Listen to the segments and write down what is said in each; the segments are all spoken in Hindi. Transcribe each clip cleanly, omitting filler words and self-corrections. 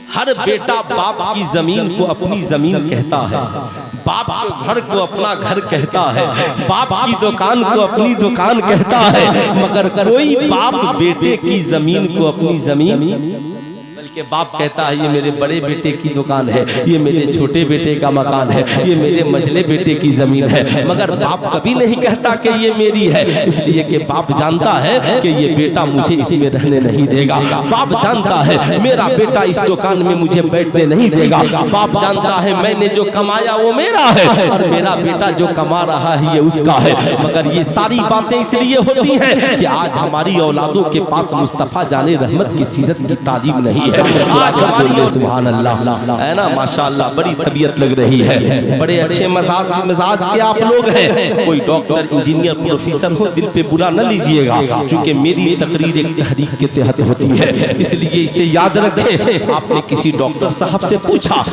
हर बेटा बाप की जमीन को अपनी जमीन कहता है, बाप के घर को अपना घर कहता है, बाप की दुकान को अपनी दुकान कहता है, मगर कोई बाप बेटे की जमीन को अपनी जमीन, बल्कि बाप कहता है ये मेरे बड़े बेटे की दुकान है, ये मेरे छोटे बेटे का मकान है, ये मेरे मझले बेटे की जमीन है, मगर बाप कभी नहीं कहता कि ये मेरी है, इसलिए कि बाप जानता है कि ये बेटा मुझे इसमें रहने नहीं देगा, बाप जानता है मेरा बेटा इस दुकान में मुझे बैठने नहीं देगा, बाप जानता है मैंने जो कमाया वो मेरा है और मेरा बेटा जो कमा रहा है ये उसका है। मगर ये सारी बातें इसलिए होती हैं कि आज हमारी औलादों के पास मुस्तफा जाने रहमत की सीरत की तालीम नहीं है। आज हमारी सुभान अल्लाह है ना, माशाअल्लाह बड़ी तबीयत लग रही है, बड़े अच्छे मिजाज के आप लोग हैं। कोई डॉक्टर इंजीनियर प्रोफेसर हो दिल पे बुरा न लीजिएगा, क्योंकि मेरी तकरीर एक तहरीक के तहत होती है, इसलिए इसे याद रखें। आपने किसी डॉक्टर साहब से पूछा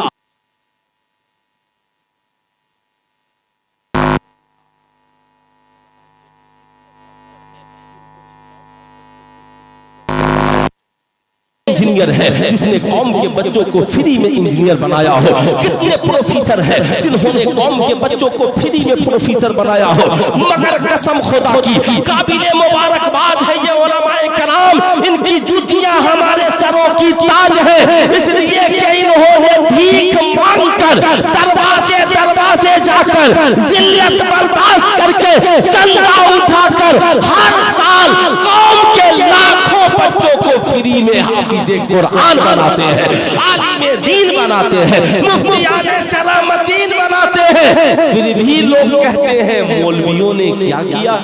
इंजीनियर है जिसने कौम के बच्चों को फ्री में इंजीनियर बनाया हो, कितने प्रोफेसर हैं जिन्होंने कौम के बच्चों को फ्री में प्रोफेसर बनाया हो, मगर कसम खुदा की काबिले मुबारकबाद है ये उलमाए कराम, इनकी जूतियां हमारे सरों की ताज है, इसलिए कि इन्होंने भीख मांगकर दरवाजे दरवाजे जाकर जिल्लत बर्दाश्त करके चंदा उठाकर हर साल कौम के लाखों बच्चों को फ्री में हाफिज़े कुरान बनाते हैं, आलिमे दीन बनाते हैं, मुफ्तियाने शरामतीन बनाते हैं। फिर भी लोग कहते हैं मौलवियों ने क्या किया,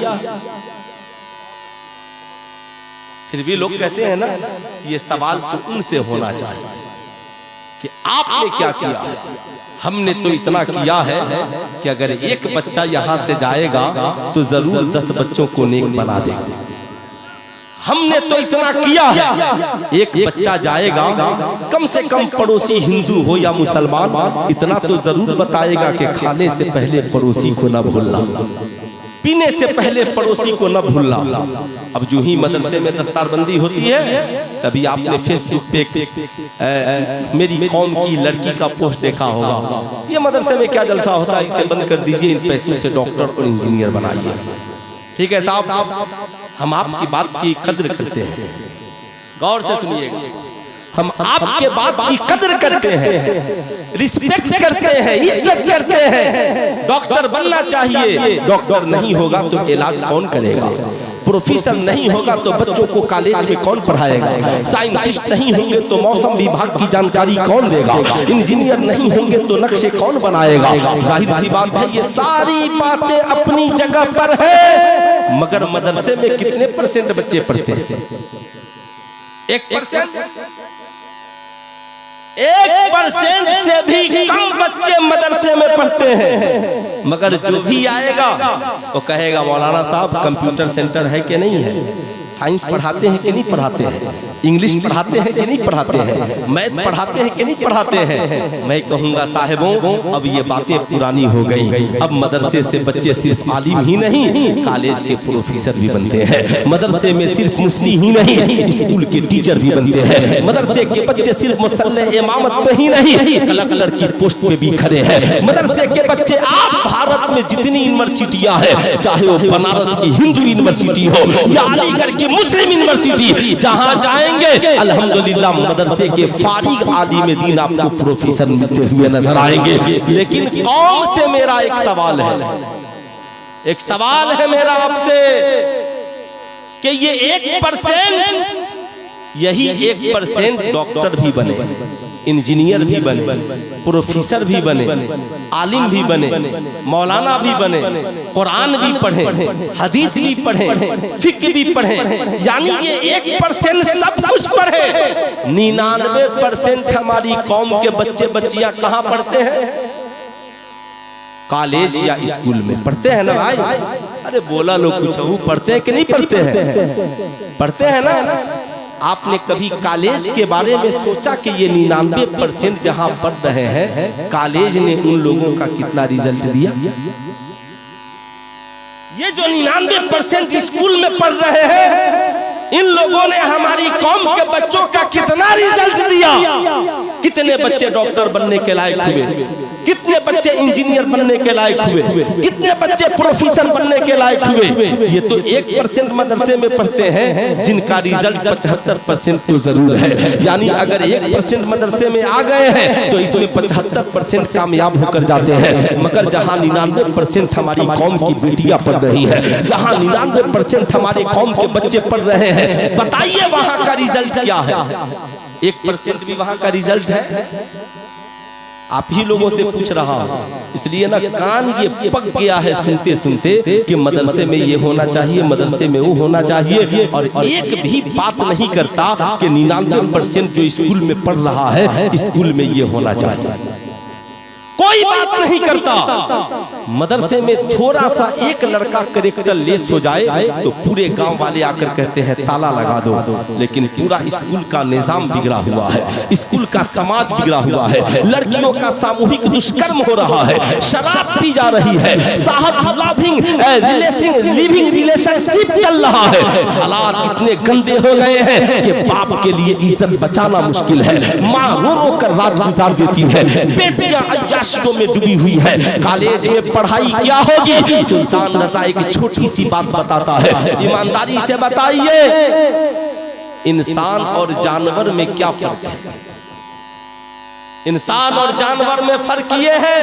फिर भी लोग कहते हैं ना, ये सवाल तो उनसे होना चाहिए कि आपने क्या किया। हमने तो इतना किया है कि अगर एक बच्चा यहाँ से जाएगा तो जरूर 10 बच्चों को नेक बना देगा। हमने तो इतना किया है, एक बच्चा जाएगा कम से कम पड़ोसी हिंदू हो या मुसलमान, इतना तो जरूर बताएगा कि खाने से पहले पड़ोसी को न भूलना, पीने से पहले पड़ोसी को न भूलना। अब जो ही मदरसे में दस्तारबंदी होती है तभी आपने फेसबुक पे मेरी कौम की लड़की का पोस्ट देखा होगा, ये मदरसे में क्या जलसा होता है, इसे बंद कर दीजिए, इन पैसों से डॉक्टर और इंजीनियर बनाइए। ठीक है साहब, हम आपकी बात की कद्र करते हैं, गौर से सुनिएगा, हम आपके बात की कद्र करते हैं, रिस्पेक्ट करते हैं, इज्जत करते हैं। डॉक्टर बनना चाहिए, डॉक्टर नहीं होगा तो इलाज कौन करेगा, प्रोफेसर नहीं होगा तो बच्चों को कॉलेज में कौन पढ़ाएगा, साइंटिस्ट नहीं होंगे तो मौसम विभाग की जानकारी कौन देगा, इंजीनियर नहीं होंगे तो नक्शे कौन बनाएगा। जाहिर सी बात है ये सारी बातें अपनी जगह पर है, मगर मदरसे में कितने परसेंट बच्चे पढ़ते हैं? 1%, 1% से भी कम बच्चे मदरसे में पढ़ते हैं। मगर जो भी आएगा वो कहेगा मौलाना साहब कंप्यूटर सेंटर है कि नहीं है, साइंस पढ़ाते हैं कि नहीं पढ़ाते हैं, इंग्लिश पढ़ाते हैं कि नहीं पढ़ाते हैं, मैथ पढ़ाते हैं कि नहीं पढ़ाते हैं। मैं कहूँगा साहिबों अब ये बातें पुरानी हो गई, अब मदरसे से बच्चे सिर्फ आलिम ही नहीं कॉलेज के प्रोफेसर भी बनते हैं, मदरसे में सिर्फ मुफ्ती ही नहीं स्कूल के टीचर भी बनते हैं, मदरसे के बच्चे सिर्फ मुसल्ले इमामत पे ही नहीं कलेक्टर की पोस्ट पे भी खड़े हैं। मदरसे के बच्चे आप भारत में जितनी यूनिवर्सिटियां हैं, चाहे वो बनारस की हिंदू यूनिवर्सिटी हो या अलीगढ़ की मुस्लिम यूनिवर्सिटी, जहां जाएंगे अल्हम्दुलिल्लाह मदरसे के फारिग आलिम दीन आपको प्रोफेसर मिलते हुए नजर आएंगे। लेकिन कौम से मेरा एक सवाल है, एक सवाल है मेरा आपसे कि ये 1%, यही 1% डॉक्टर भी बने, इंजीनियर भी बने, प्रोफेसर भी बने, आलिम भी बने, मौलाना भी बने, कुरान भी पढ़े, हदीस भी पढ़े, फिक्र भी पढ़े, यानी ये 1% सब कुछ पढ़े। 99% हमारी कौम के बच्चे बच्चियां कहाँ पढ़ते हैं? कॉलेज या स्कूल में पढ़ते हैं ना भाई। अरे बोला लोग कुछ, वो पढ़ते हैं कि नहीं पढ़ते हैं? पढ़ते हैं ना। आपने कभी कॉलेज के बारे में सोचा कि ये 99% जहां पढ़ रहे हैं कॉलेज ने उन लोगों का कितना रिजल्ट दिया? ये जो 99% स्कूल में पढ़ रहे हैं इन लोगों ने हमारी कौम के बच्चों का कितना रिजल्ट दिया? कितने बच्चे डॉक्टर बनने के लायक हुए, कितने बच्चे इंजीनियर बनने के लायक हुए, कितने बच्चे प्रोफेसर बनने के लायक हुए। ये तो 1% मदरसे में पढ़ते हैं जिनका रिजल्ट 75% तो जरूर है। यानी अगर 1% मदरसे में आ गए हैं तो इसमें 75% कामयाब होकर जाते हैं। मगर जहां 99% हमारी कौम की बेटियां पढ़ रही है, जहां 99% हमारे कौम के बच्चे पढ़ रहे हैं, बताइए वहां का रिजल्ट क्या है? 1% भी वहां का रिजल्ट है? आप ही लोगों से पूछ रहा हूं। इसलिए ना कान ये पक गया है सुनते सुनते कि मदरसे में ये होना चाहिए, मदरसे में वो होना चाहिए, और एक भी बात नहीं करता कि 99% जो स्कूल में पढ़ रहा है स्कूल में ये होना चाहिए। कोई बात नहीं करता। मदरसे में थोड़ा सा एक लड़का करेक्टर लेस हो जाए तो पूरे गांव वाले आकर कहते हैं ताला लगा दो। लेकिन पूरा स्कूल का निजाम बिगड़ा हुआ है, स्कूल का समाज बिगड़ा हुआ है, लड़कियों का सामूहिक दुष्कर्म हो रहा है, शराब पी जा रही है, साहब लिविंग रिलेशनशिप चल रहा है। हालात इतने गंदे हो गए हैं कि बाप के लिए इज्जत बचाना मुश्किल है। माँ रो रो कर रात गुजार देती है, बेटियां अय्याशियों में डूबी हुई है। कॉलेज में पढ़ाई क्या होगी? सुल्तान रज़ा एक छोटी सी बात बताता है, ईमानदारी से बताइए इंसान और जानवर में क्या फर्क है? इंसान और जानवर में फर्क ये है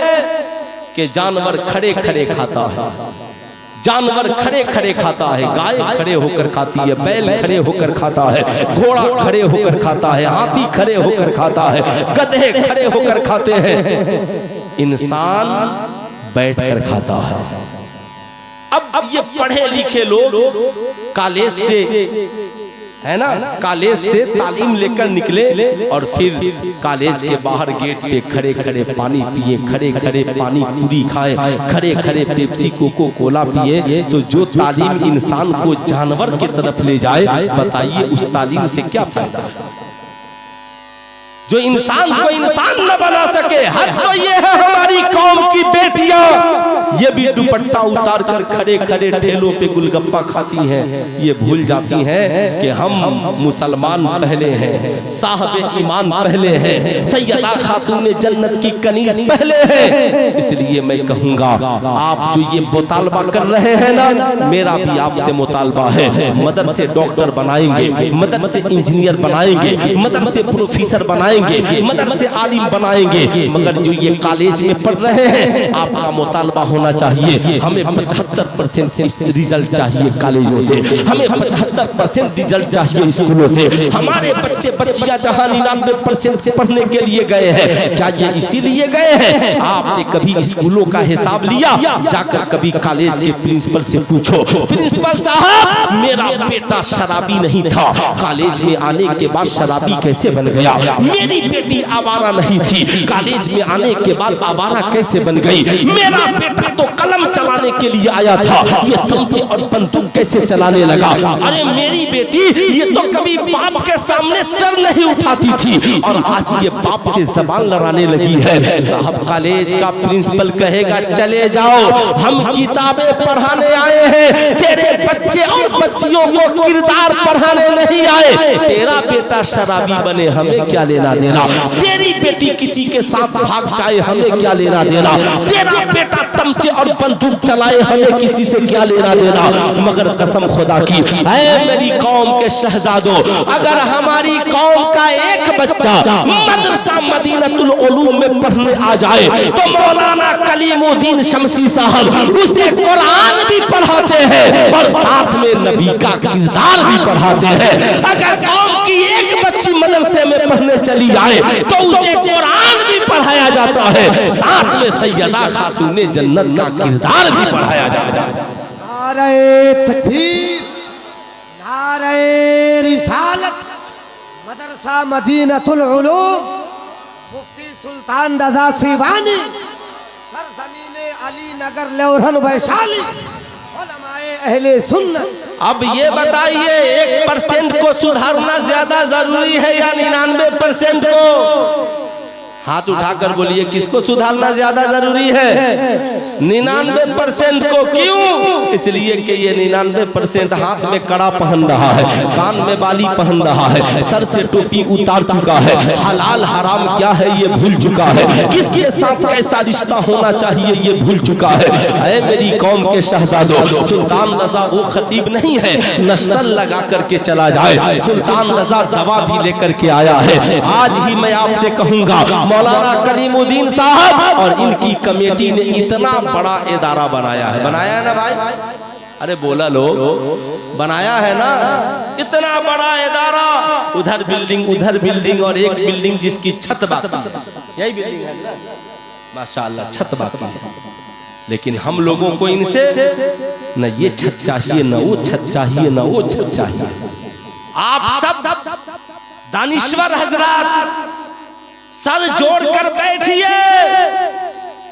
कि जानवर खड़े खड़े खाता है, जानवर खड़े खड़े खाता है, गाय खड़े होकर खाती है, बैल खड़े होकर खाता है, घोड़ा खड़े होकर खाता है, हाथी खड़े होकर खाता है, गधे खड़े होकर खाते हैं, इंसान बैठकर खाता है। अब ये पढ़े लिखे लोग कॉलेज से, है ना, कॉलेज से तालीम लेकर निकले और फिर कॉलेज के बाहर गेट पे खड़े खड़े पानी पिए, खड़े खड़े पानी पूरी खाए, खड़े खड़े पेप्सी कोको कोला पिए। तो जो तालीम इंसान को जानवर की तरफ ले जाए, बताइए उस तालीम से क्या फायदा? जो इंसान को इंसान न बना सके, हर तो ये है हमारी कौम की बेटियां, ये भी दुपट्टा उतार कर खड़े खड़े ठेलों पे गुलगप्पा खाती हैं। ये भूल जाती हैं कि हम मुसलमान पहले हैं, साहब ईमान पहले हैं, सैयदा खातून जन्नत की कनीज पहले है। इसलिए मैं कहूंगा आप जो ये मुतालबा कर रहे हैं ना, मेरा भी आपसे मुतालबा है। मदरसे डॉक्टर बनाएंगे, मदरसे इंजीनियर बनाएंगे, मदरसे प्रोफेसर बनाएंगे, मदरसे आलिम बनाएंगे, मगर जो ये कॉलेज में पढ़ रहे हैं आपका मुतालबा होना चाहिए हमें 75% रिजल्ट चाहिए कॉलेजों से, हमें 75% रिजल्ट चाहिए स्कूलों से। हमारे बच्चे बच्चियां जहां 99% से पढ़ने के लिए गए हैं, क्या ये इसीलिए गए हैं? आपने कभी स्कूलों का हिसाब लिया? जाकर कभी कॉलेज के प्रिंसिपल से पूछो, प्रिंसिपल साहब मेरा बेटा शराबी नहीं था, कॉलेज में आने के बाद शराबी कैसे बन गया? मेरी बेटी आवारा नहीं थी, कॉलेज में आने के बाद आवारा कैसे बन गई? मेरा बेटा तो कलम चलाने के लिए आया था, ये तमचे और बंदूक कैसे चलाने लगा? अरे मेरी बेटी ये तो कभी बाप के सामने सर नहीं उठाती थी और आज ये बाप से जबान लड़ाने लगी है। साहब कॉलेज का प्रिंसिपल कहेगा चले जाओ, हम किताबें पढ़ाने आए हैं, तेरे बच्चे और बच्चियों को किरदार पढ़ाने नहीं आए। तेरा बेटा शराबी बने, हमें क्या लेना देना? तेरी बेटी किसी के साथ भाग जाए, हमें क्या लेना देना? तेरा बेटा तमचे और बंदूक चलाए, हमें किसी से क्या लेना देना? मगर कसम खुदा की, ऐ मेरी कौम के शहजादों, अगर हमारी कौम का एक बच्चा मदरसा मदीनतुल उलूम में पढ़ने आ जाए तो मौलाना कलीमुद्दीन शमसी साहब उसे कुरान भी पढ़ाते हैं और साथ में नबी का किरदार भी पढ़ाते हैं। अगर कौम की एक बच्ची मदरसे में पढ़ने चली जाए तो उसे कुरान भी पढ़ाया जाता है, साथ में सैयदा खातून जन्नत का किरदार भी पढ़ाया जाता है। नारे तकबीर, नारे रिसालत, मदरसा मदीनतुल उलूम, मुफ्ती सुल्तान रज़ा सीवानी, सरज़मीने अली नगर लोहरन वैशाली, उलमाए अहले सुन्नत। अब ये बताइए 1% को सुधारना ज्यादा जरूरी है या 99% को? हाथ उठाकर बोलिए किसको सुधारना ज्यादा जरूरी है? 99% को। क्यों? इसलिए कि ये 99% हाथ में कड़ा पहन रहा है, कान में बाली पहन रहा है, सर से टोपी उतार चुका है, हलाल हराम क्या है ये भूल चुका है, किसके साथ कैसा रिश्ता होना चाहिए ये भूल चुका है। ऐ मेरी कौम के शहजादों, सुल्तान रजा वो खतीब नहीं है नशनल लगा करके चला जाए, सुल्तान रजा दवा भी लेकर के आया है। आज ही मैं आपसे कहूंगा, मौलाना कलीमुद्दीन साहब और इनकी कमेटी ने इतना बड़ा इदारा बनाया है। बनाया है ना भाई? अरे बोला लो, बनाया है ना? इतना बड़ा इदारा, उधर बिल्डिंग और एक बिल्डिंग जिसकी छत बाकी है। यही बिल्डिंग है ना? माशाअल्लाह छत बाकी है। लेकिन हम लोगों को इनसे न ये छत चाहिए, न वो छत चाहिए, न वो छत चाहिए। आप सब दानिश्वर हजरात सर जोड़कर बैठिए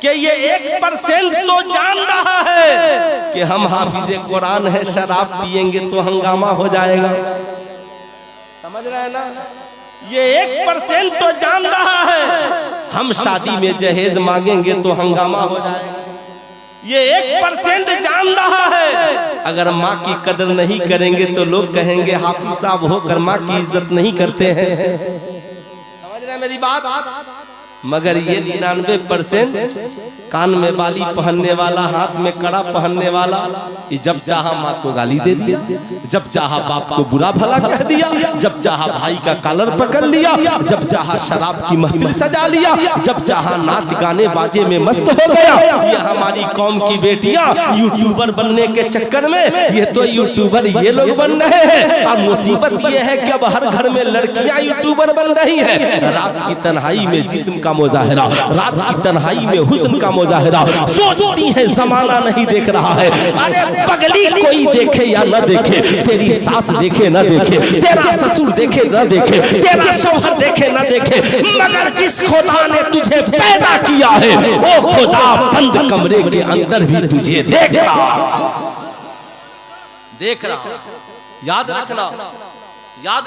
कि ये 1% तो जान रहा है कि हम हाफिज कुरान है, शराब पिएंगे तो हंगामा हो जाएगा। समझ रहे हैं ना? ये 1% तो जान रहा है हम शादी में जहेज मांगेंगे तो हंगामा हो जाएगा। ये 1% जान रहा है अगर माँ की कदर नहीं करेंगे तो लोग कहेंगे हाफिज साहब होकर माँ की इज्जत नहीं करते हैं। समझ रहे हैं मेरी बात? मगर ये 99% कान में बाली पहनने वाला, हाथ में कड़ा पहनने वाला, ये जब चाहा माँ को गाली दे दिया, जब चाहा बाप को बुरा भला कह दिया, जब चाहा भाई का कॉलर पकड़ लिया, जब चाहा शराब की महफिल सजा लिया, जब चाहा नाच गाने बाजे में मस्त हो गया। ये हमारी कौम की बेटियां यूट्यूबर बनने के चक्कर में, ये तो यूट्यूबर ये लोग बन रहे हैं। अब मुसीबत ये है कि अब हर घर में लड़कियां यूट्यूबर बन रही है। रात की तन्हाई में जिस्म का मुजाहिरा, रात की तन्हाई में हुस्न का मुजाहिरा, सोचती है जमाना नहीं देख रहा है। अरे पगली कोई देखे या न देखे, तेरी सास देखे न देखे, तेरा ससुर देखे न देखे, तेरा शौहर देखे न देखे, मगर जिस खुदा ने तुझे पैदा किया है वो खुदा बंद कमरे के अंदर भी तुझे देख रहा। याद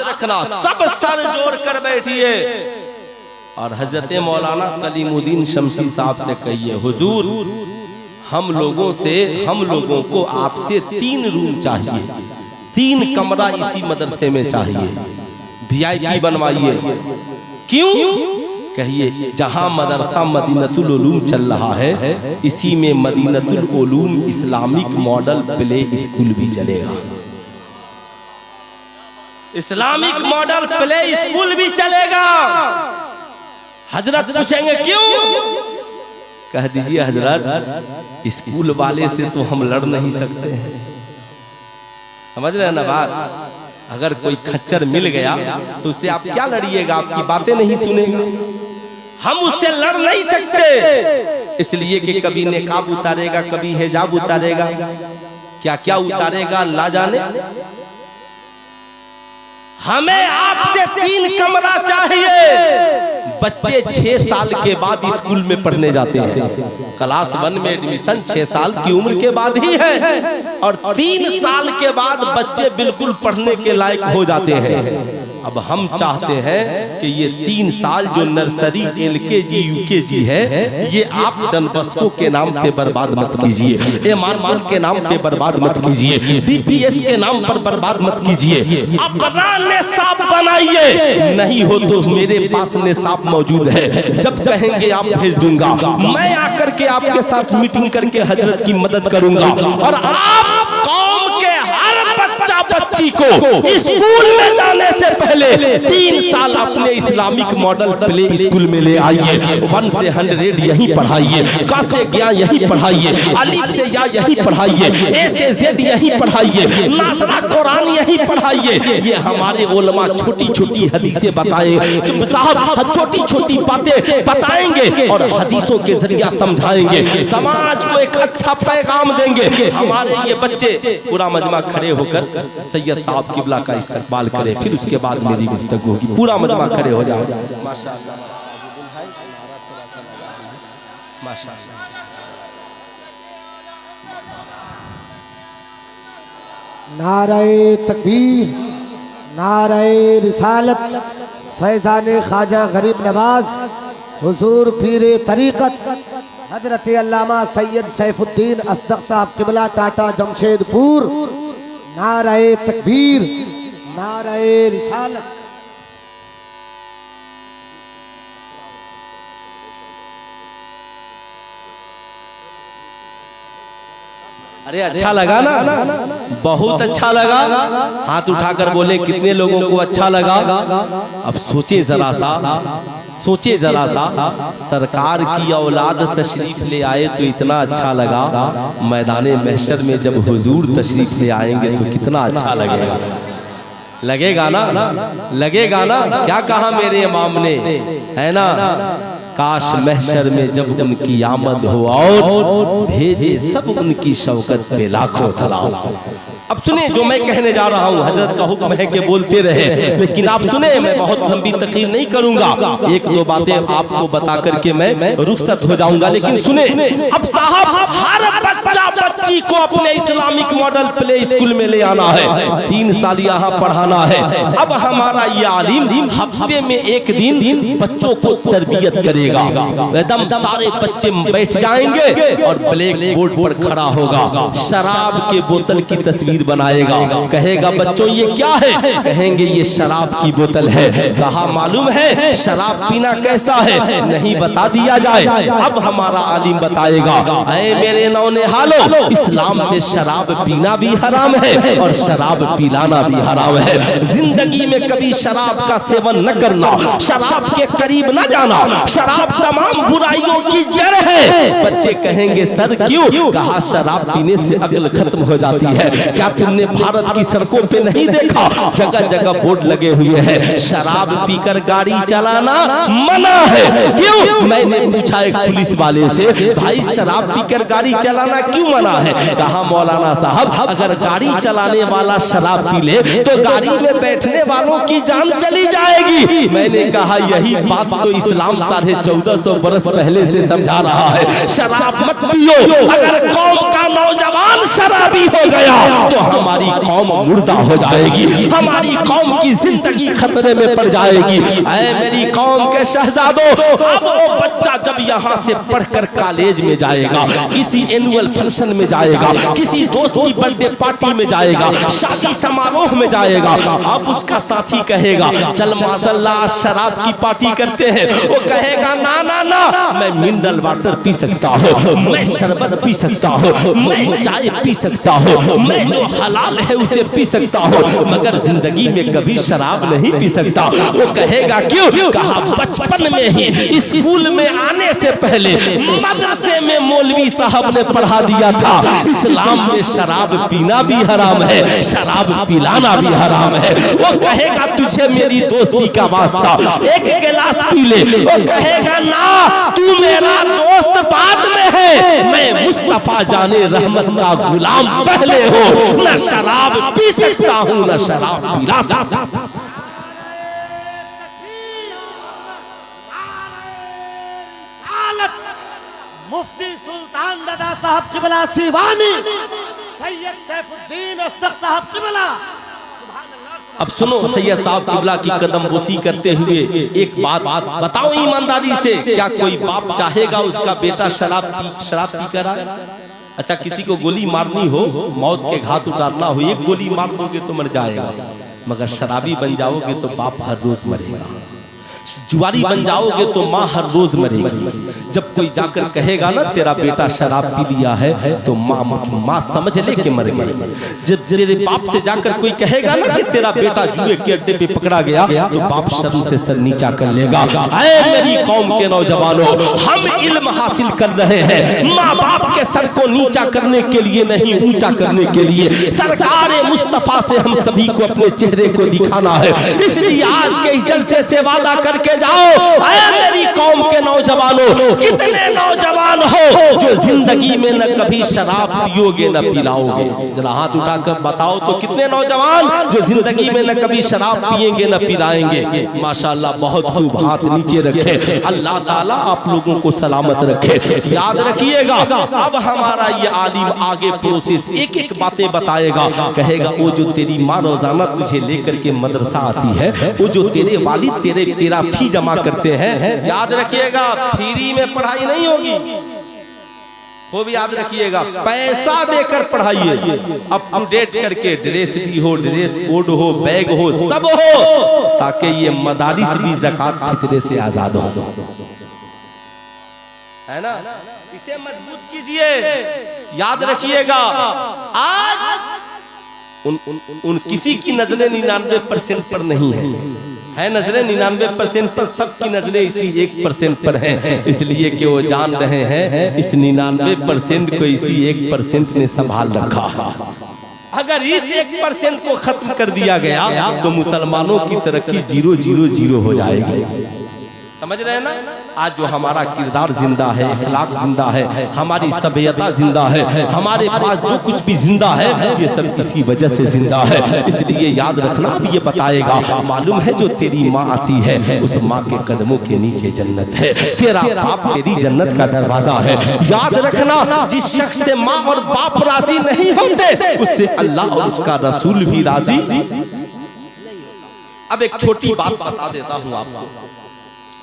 रखना, सब सर जोड़ कर बैठिए और हजरत मौलाना कलीमुद्दीन शमशी साहब से कहिए, हुजूर हम लोगों को आपसे 3 रूम चाहिए, 3 कमरा इसी मदरसे में चाहिए, VIP बनवाइए। क्यों? कहिए जहां मदरसा मदीनतुल उलूम चल रहा है, इसी में Madinatul Uloom Islamic model play school भी चलेगा। इस्लामिक मॉडल प्ले स्कूल भी चलेगा। हजरत पूछेंगे क्यों? कह दीजिए हजरत स्कूल वाले से तो हम लड़ नहीं सकते हैं। समझ रहे हैं ना बात? अगर कोई खच्चर मिल गया तो उससे आप क्या लड़िएगा? आपकी बातें नहीं सुनेगा। हम उससे लड़ नहीं सकते, इसलिए कि कभी निकाब उतारेगा, कभी हिजाब उतारेगा, क्या क्या उतारेगा अल्लाह जाने। हमें आपसे 3 कमरा चाहिए। बच्चे 6 साल के बाद स्कूल में पढ़ने जाते हैं। क्लास 1 में एडमिशन 6 साल की उम्र के बाद ही है, और 3 साल के बाद बच्चे बिल्कुल पढ़ने के लायक हो जाते हैं। अब हम चाहते हैं कि ये 3 साल जो नर्सरी, LKG, UKG है, ये आप डन बस्को के नाम पे बर्बाद मत कीजिए, MR के नाम पे बर्बाद मत कीजिए, DPS के नाम पर बर्बाद मत कीजिए। अपना निसाब बनाइए, नहीं हो तो मेरे पास निसाब मौजूद है। जब कहेंगे आप भेज दूंगा, मैं आकर के आपके साथ मीटिंग करके हजरत की मदद करूंगा, और आप कौम के हर बच्चा बच्ची को स्कूल में जाने से पहले 3 साल अपने इस्लामिक मॉडल प्ले स्कूल में ले आइए। 1 से 100 यहीं पढ़ाइए, क से ज्ञा यहीं पढ़ाइए, अलिफ से या यहीं पढ़ाइए, A से Z यहीं पढ़ाइए, नाज़रा कुरान यहीं पढ़ाइए। ये हमारे उलमा छोटी छोटी हदीसें बताएंगे साहब, छोटी छोटी बातें बताएंगे और हदीसों के जरिया समझाएंगे, समाज को एक अच्छा पैगाम देंगे। हमारे ये बच्चे, पूरा मजमा खड़े होकर सैयद साहब किबला का इस्तकबाल करें, फिर उसके बाद मेरी गुफ्तगू होगी। पूरा मजमा खड़े हो जाओ। माशाअल्लाह, माशाअल्लाह। नारे तकबीर, नारे रिसालत, फैजान ख्वाजा गरीब नवाज, हुजूर पीर तरीक़त हजरत अल्लामा सैयद सैफुद्दीन असदक साहब किबला टाटा जमशेदपुर। नारे तकबीर, नारे रिसालत। अरे अच्छा लगा ना, बहुत अच्छा लगा। हाथ उठाकर बोले कितने लोगों को अच्छा लगा। अब सोचे जरा सा, सोचे जरा सा, सरकार की औलाद तशरीफ ले आए तो इतना अच्छा लगा, मैदाने महशर में जब हुजूर तशरीफ ले आएंगे तो कितना अच्छा लगेगा। लगेगा ना, लगेगा ना। क्या कहा मेरे इमाम ने, है ना, काश महशर में जब उनकी आमद हो और भेजे सब उनकी शौकत पे लाखों सलाम। अब सुने जो मैं कहने जा रहा हूँ, हजरत का हुक्म है कि बोलते रहे, लेकिन आप सुने, मैं बहुत लंबी तकरीर नहीं करूंगा, एक दो बातें आपको बता करके मैं रुखसत हो जाऊंगा। लेकिन सुने, अब साहब हर बच्चा बच्ची को अपने इस्लामिक मॉडल प्ले स्कूल में ले आना है, 3 साल यहाँ पढ़ाना है। अब हमारा ये आलिम हफ्ते में एक दिन बच्चों को तरबियत करेगा, एकदम सारे बच्चे बैठ जाएंगे और ब्लैक बोर्ड पर खड़ा होगा, शराब के बोतल की तस्वीर बनाएगा, कहेगा बच्चों ये क्या है, कहेंगे ये शराब की बोतल है। कहा मालूम है शराब पीना कैसा है, नहीं बता दिया जाए। अब हमारा आलिम बताएगा, ऐ मेरे नौनिहालो, इस्लाम में शराब पीना भी हराम है और शराब पिलाना भी हराम है। जिंदगी में कभी शराब का सेवन न करना, शराब के करीब न जाना, शराब तमाम बुराइयों की जड़ है। बच्चे कहेंगे सर क्यों, कहा शराब पीने से अक्ल खत्म हो जाती है। क्या तुमने भारत की सड़कों पे नहीं देखा, जगह जगह बोर्ड लगे हुए हैं, शराब पीकर गाड़ी चलाना मना है। क्यों, मैंने पूछा एक पुलिस वाले से, भाई शराब पीकर गाड़ी चलाना क्यों मना है, कहा मौलाना साहब अगर गाड़ी चलाने वाला शराब पी ले तो गाड़ी में बैठने वालों की जान चली जाएगी। मैंने कहा यही बात तो इस्लाम 1450 बरस पहले से समझा रहा है, शराब मत पियो। अगर कौम का नौजवान शराबी हो गया तो हमारी कौम मुर्दा हो जाएगी, हमारी कौम की जिंदगी खतरे में पड़ जाएगी। ऐ मेरी कौम के शहजादों, अब वो बच्चा जब यहाँ से पढ़कर कॉलेज में जाएगा, किसी एनुअल फंक्शन में जाएगा, किसी दोस्त की बर्थडे पार्टी में जाएगा, शादी समारोह में जाएगा, अब उसका साथी कहेगा चल माज़ल्लाह शराब की पार्टी करते हैं, वो कहेगा ना ना ना, मैं मिनरल वाटर पी सकता हूँ, मैं शरबत पी सकता हूँ, मैं चाय पी सकता हूँ, मैं जो हलाल है उसे पी सकता हूँ, मगर जिंदगी में कभी शराब नहीं पी सकता। वो कहेगा क्यों, कहा बचपन में ही स्कूल में आने से पहले मदरसे में मौलवी साहब ने पढ़ा दिया था, इस्लाम में शराब पीना भी हराम है, शराब पिलाना भी हराम है। वो कहेगा तुझे मेरी दोस्ती का वास्ता, एक गिलास पी ले, वो कहेगा ना तू मेरा दोस्त बाद में है, मैं मुस्तफा जाने रहमत का गुलाम पहले हो, न शराब पी सकता हूँ न शराब पिला सकता। मुफ्ती सुल्तान दादा साहब किबला सीवानी, सैयद सैफुद्दीन असदक साहब किबला। अब सुनो, सैयद साहब किबला की कदम बोसी करते हुए एक बात बताओ ईमानदारी से, क्या कोई बाप चाहेगा उसका बेटा शराब पीकर आए? अच्छा किसी को गोली मारनी हो, मौत के घाट उतारना हो, एक गोली मार दोगे तो मर जाएगा, मगर शराबी बन जाओगे तो बाप हर रोज मरेगा, जुआरी बन जाओगे तो माँ हर रोज मरेगी। जब कोई जाकर कहेगा ना तेरा बेटा शराब पी लिया है तो माँ समझ ले कि मर गई। जब तेरे बाप से जाकर कोई कहेगा ना कि तेरा बेटा जुए के अड्डे पे पकड़ा गया तो बाप शर्म से सर नीचा कर लेगा। ऐ मेरी कौम के नौजवानों, हम इल्म हासिल कर रहे हैं, माँ बाप के सर को नीचा करने के लिए नहीं, ऊंचा करने के लिए। सरकार मुस्तफा से हम सभी को अपने चेहरे को दिखाना है, इसलिए आज के जलसे से वादा करके जाओ। ऐ मेरी कौम के नौजवानों, कितने नौजवान नौजवान हो जो जिंदगी में न कभी शराब पियोगे न पिलाओगे। जरा हाथ उठाकर बताओ तो कितने नौजवान जो जिंदगी में न कभी शराब पिएंगे न पिलाएंगे। माशाल्लाह, बहुत खूब, हाथ नीचे रखे। अल्लाह ताला आप लोगों को सलामत रखे। याद रखिएगा, अब हमारा ये आलिम आगे प्रोसेस एक एक बातें बताएगा। कहेगा वो जो तेरी माँ रोजाना तुझे लेकर के मदरसा आती है, वो जो तेरे वालिद तेरा फी जमा करते हैं, याद रखिएगा फ्री में पढ़ाई नहीं होगी। वो भी याद रखिएगा, पैसा देकर पढ़ाइए, अप टू डेट करके, ड्रेस भी हो, ड्रेस कोड हो, बैग हो, सब हो, ताकि ये मदारिस भी ज़कात फितरे से आजाद हो, है ना। इसे मजबूत कीजिए। याद रखिएगा, आज उन किसी की नजरें 99% पर नहीं है नजरें 99% पर, सबकी नजरें इसी 1% पर हैं। इसलिए कि वो जान रहे हैं इस 99% को इसी 1% ने संभाल रखा। अगर इस 1% को खत्म कर दिया गया तो मुसलमानों की तरक्की 0-0-0 हो जाएगी। समझ रहे हैं ना। आज जो हमारा किरदार जिंदा है, अखलाक जिंदा है, हमारी सभ्यता जिंदा है, हमारे पास जो कुछ भी जिंदा है, ये सब इसी वजह से जिंदा है। इसलिए याद रखना, अब ये बताएगा, मालूम है जो तेरी माँ आती है, उस माँ के कदमों के नीचे जन्नत है, तेरा बाप तेरी जन्नत का दरवाजा है। याद रखना, जिस शख्स से माँ और बाप राजी नहीं होते, उससे अल्लाह और उसका रसूल भी राजी। अब एक छोटी बात बता देता हूँ आपको।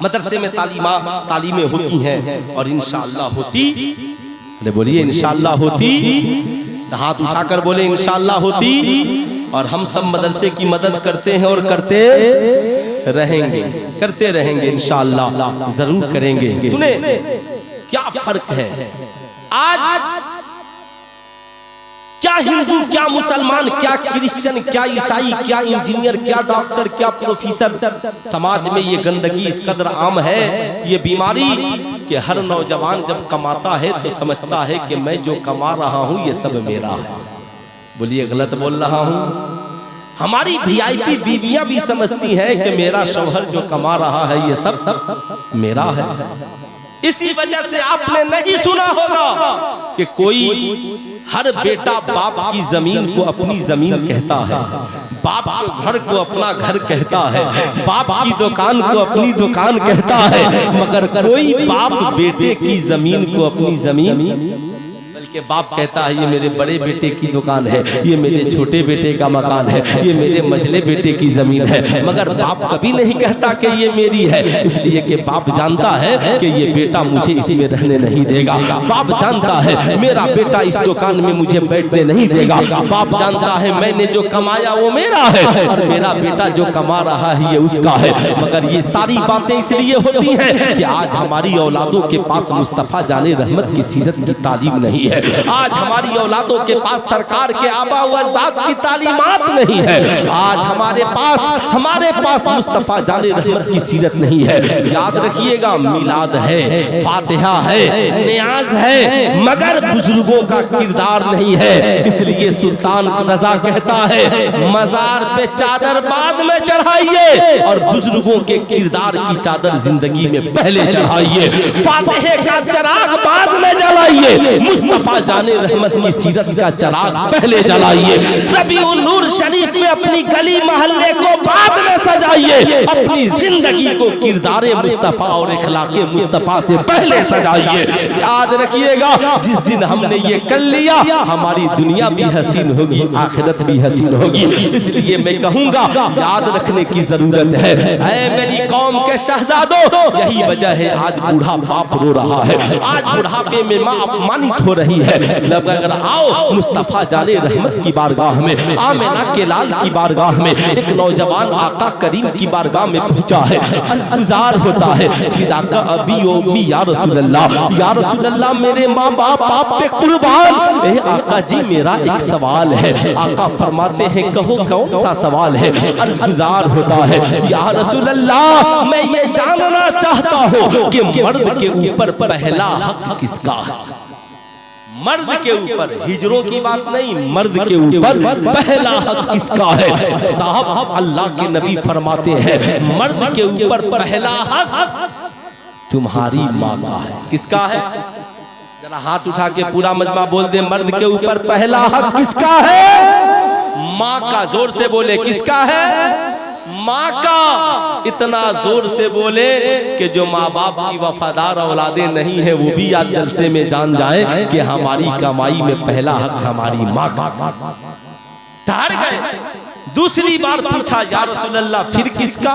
मदरसे में तालीमें होती हैं और इंशाअल्लाह होती, अरे बोलिए इंशाअल्लाह होती, हाथ उठाकर बोले इंशाअल्लाह होती। और हम सब मदरसे की मदद करते हैं और करते रहेंगे इंशाअल्लाह, जरूर करेंगे। सुने क्या फर्क है आज, क्या हिंदू, क्या मुसलमान, क्या क्रिश्चियन, क्या ईसाई, क्या इंजीनियर, क्या डॉक्टर, क्या प्रोफेसर, समाज में ये गंदगी इस कदर आम है, ये बीमारी कि हर नौजवान जब कमाता है तो समझता है कि मैं जो कमा रहा हूं ये सब मेरा है। बोलिए गलत बोल रहा हूं। हमारी वीआईपी बीवियां भी समझती हैं कि मेरा शौहर जो कमा रहा है ये सब मेरा है। इसी वजह से आपने नहीं सुना होगा कि कोई हर बेटा बाप की जमीन को अपनी जमीन कहता है, बाप के घर को अपना घर कहता है, बाप की दुकान को अपनी दुकान कहता है, मगर कोई बाप बेटे की जमीन को अपनी जमीन, बल्कि बाप कहता है ये मेरे बड़े बेटे की दुकान है, ये मेरे छोटे बेटे का मकान है, ये मेरे मझले बेटे की जमीन है, मगर बाप कभी नहीं कहता कि ये मेरी है। इसलिए कि बाप जानता है कि ये बेटा मुझे इसमें रहने नहीं देगा, बाप जानता है मेरा बेटा इस दुकान में मुझे बैठने नहीं देगा, बाप जानता है मैंने जो कमाया वो मेरा है और मेरा बेटा जो कमा रहा है ये उसका है। मगर ये सारी बातें इसलिए होती हैं कि आज हमारी औलादों के पास मुस्तफा जाने रहमत की सीरत की तालीम नहीं है, आज हमारी औलादों के पास सरकार के आबा व अजदाद की तालीमात नहीं है, आज हमारे पास मुस्तफा जाने रहमत की सीरत नहीं है। याद रखिएगा, मिलाद है, फातिहा है, नियाज है, मगर बुजुर्गों का किरदार नहीं है। इसलिए सुल्तान रजा कहता है मजार पे चादर बाद में चढ़ाइए और बुजुर्गों के किरदार की चादर जिंदगी में पहले चढ़ाइए, फातिहे का चिराग बाद में जलाइए, मुस्तफा जाने रहमत की सीरत का चिराग पहले जलाइए, रबीउन नूर शरीफ में अपनी गली मोहल्ले को बाद में सजाइए, अपनी जिंदगी को किरदारे मुस्तफा और इखलाके मुस्तफा से पहले सजाइए। याद रखिएगा, जिस दिन हमने ये कर लिया हमारी दुनिया भी हसीन होगी, आखिरत भी हसीन होगी। इसलिए मैं कहूंगा याद रखने की जरूरत है। ऐ मेरी कौम के शहजादों, यही वजह है आज बूढ़ा बाप रो रहा है, आज बुढ़ापे में माँ अपमानित हो रही है। अगर आओ मुस्तफा जाने रहमत की बारगाह में, आमिना के लाल की बारगाह में, एक नौजवान आका करीम की बारगाह में पहुंचा है, गुजार होता है, फिदा का अबी ओमी या रसूल अल्लाह, मेरे माँ बाप आप पे कुर्बान। ए आका जी मेरा एक सवाल है। आका फरमाते हैं कहो कौन सा सवाल है? गुजार होता है, या रसूल अल्लाह मैं ये जानना चाहता हूँ कि मर्द के ऊपर पहला हक किसका है? मर्द के ऊपर, हिजरों की बात नहीं, मर्द के ऊपर पहला हक किसका है? साहब अल्लाह के नबी फरमाते हैं मर्द के ऊपर पहला हक तुम्हारी माँ का है। किसका है? जरा हाथ उठा के पूरा मजमा बोल दे, मर्द के ऊपर पहला हक किसका है? माँ का। जोर से बोले, किसका है? माँ का। इतना जोर से बोले कि जो माँ बाप की वफादार औलादे नहीं है वो भी आज जलसे में जान जाए कि हमारी कमाई में पहला हक हमारी माँ का। ठहर गए। दूसरी बार पूछा, या रसूल अल्लाह फिर किसका?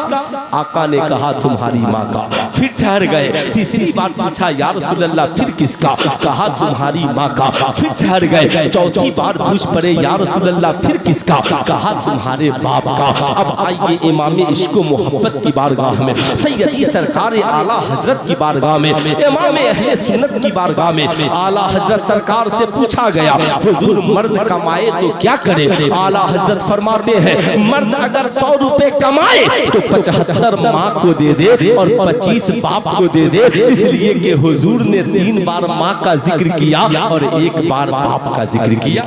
आका ने कहा तुम्हारी माँ का। फिर ठहर गए। तीसरी बार पूछा, या रसूल अल्लाह फिर किसका? कहा तुम्हारी माँ का। फिर ठहर गए। चौथी बार पूछ पड़े, या रसूल अल्लाह फिर किसका? कहा तुम्हारे बाप का। अब आइए इमाम इश्क मोहब्बत की बारगाह में, सैयदी सरकार आला हजरत की बारगाह में, इमाम अहले सुन्नत की बारगाह में आला हजरत सरकार से पूछा गया, हुजूर मर्द कमाए तो क्या करे? आला हजरत फरमाते हैं, मर्द अगर 100 रुपए कमाए तो 75 माँ को दे दे और 25 बाप को दे दे। इसलिए कि हुजूर ने 3 बार माँ का जिक्र किया और 1 बार बाप का जिक्र किया।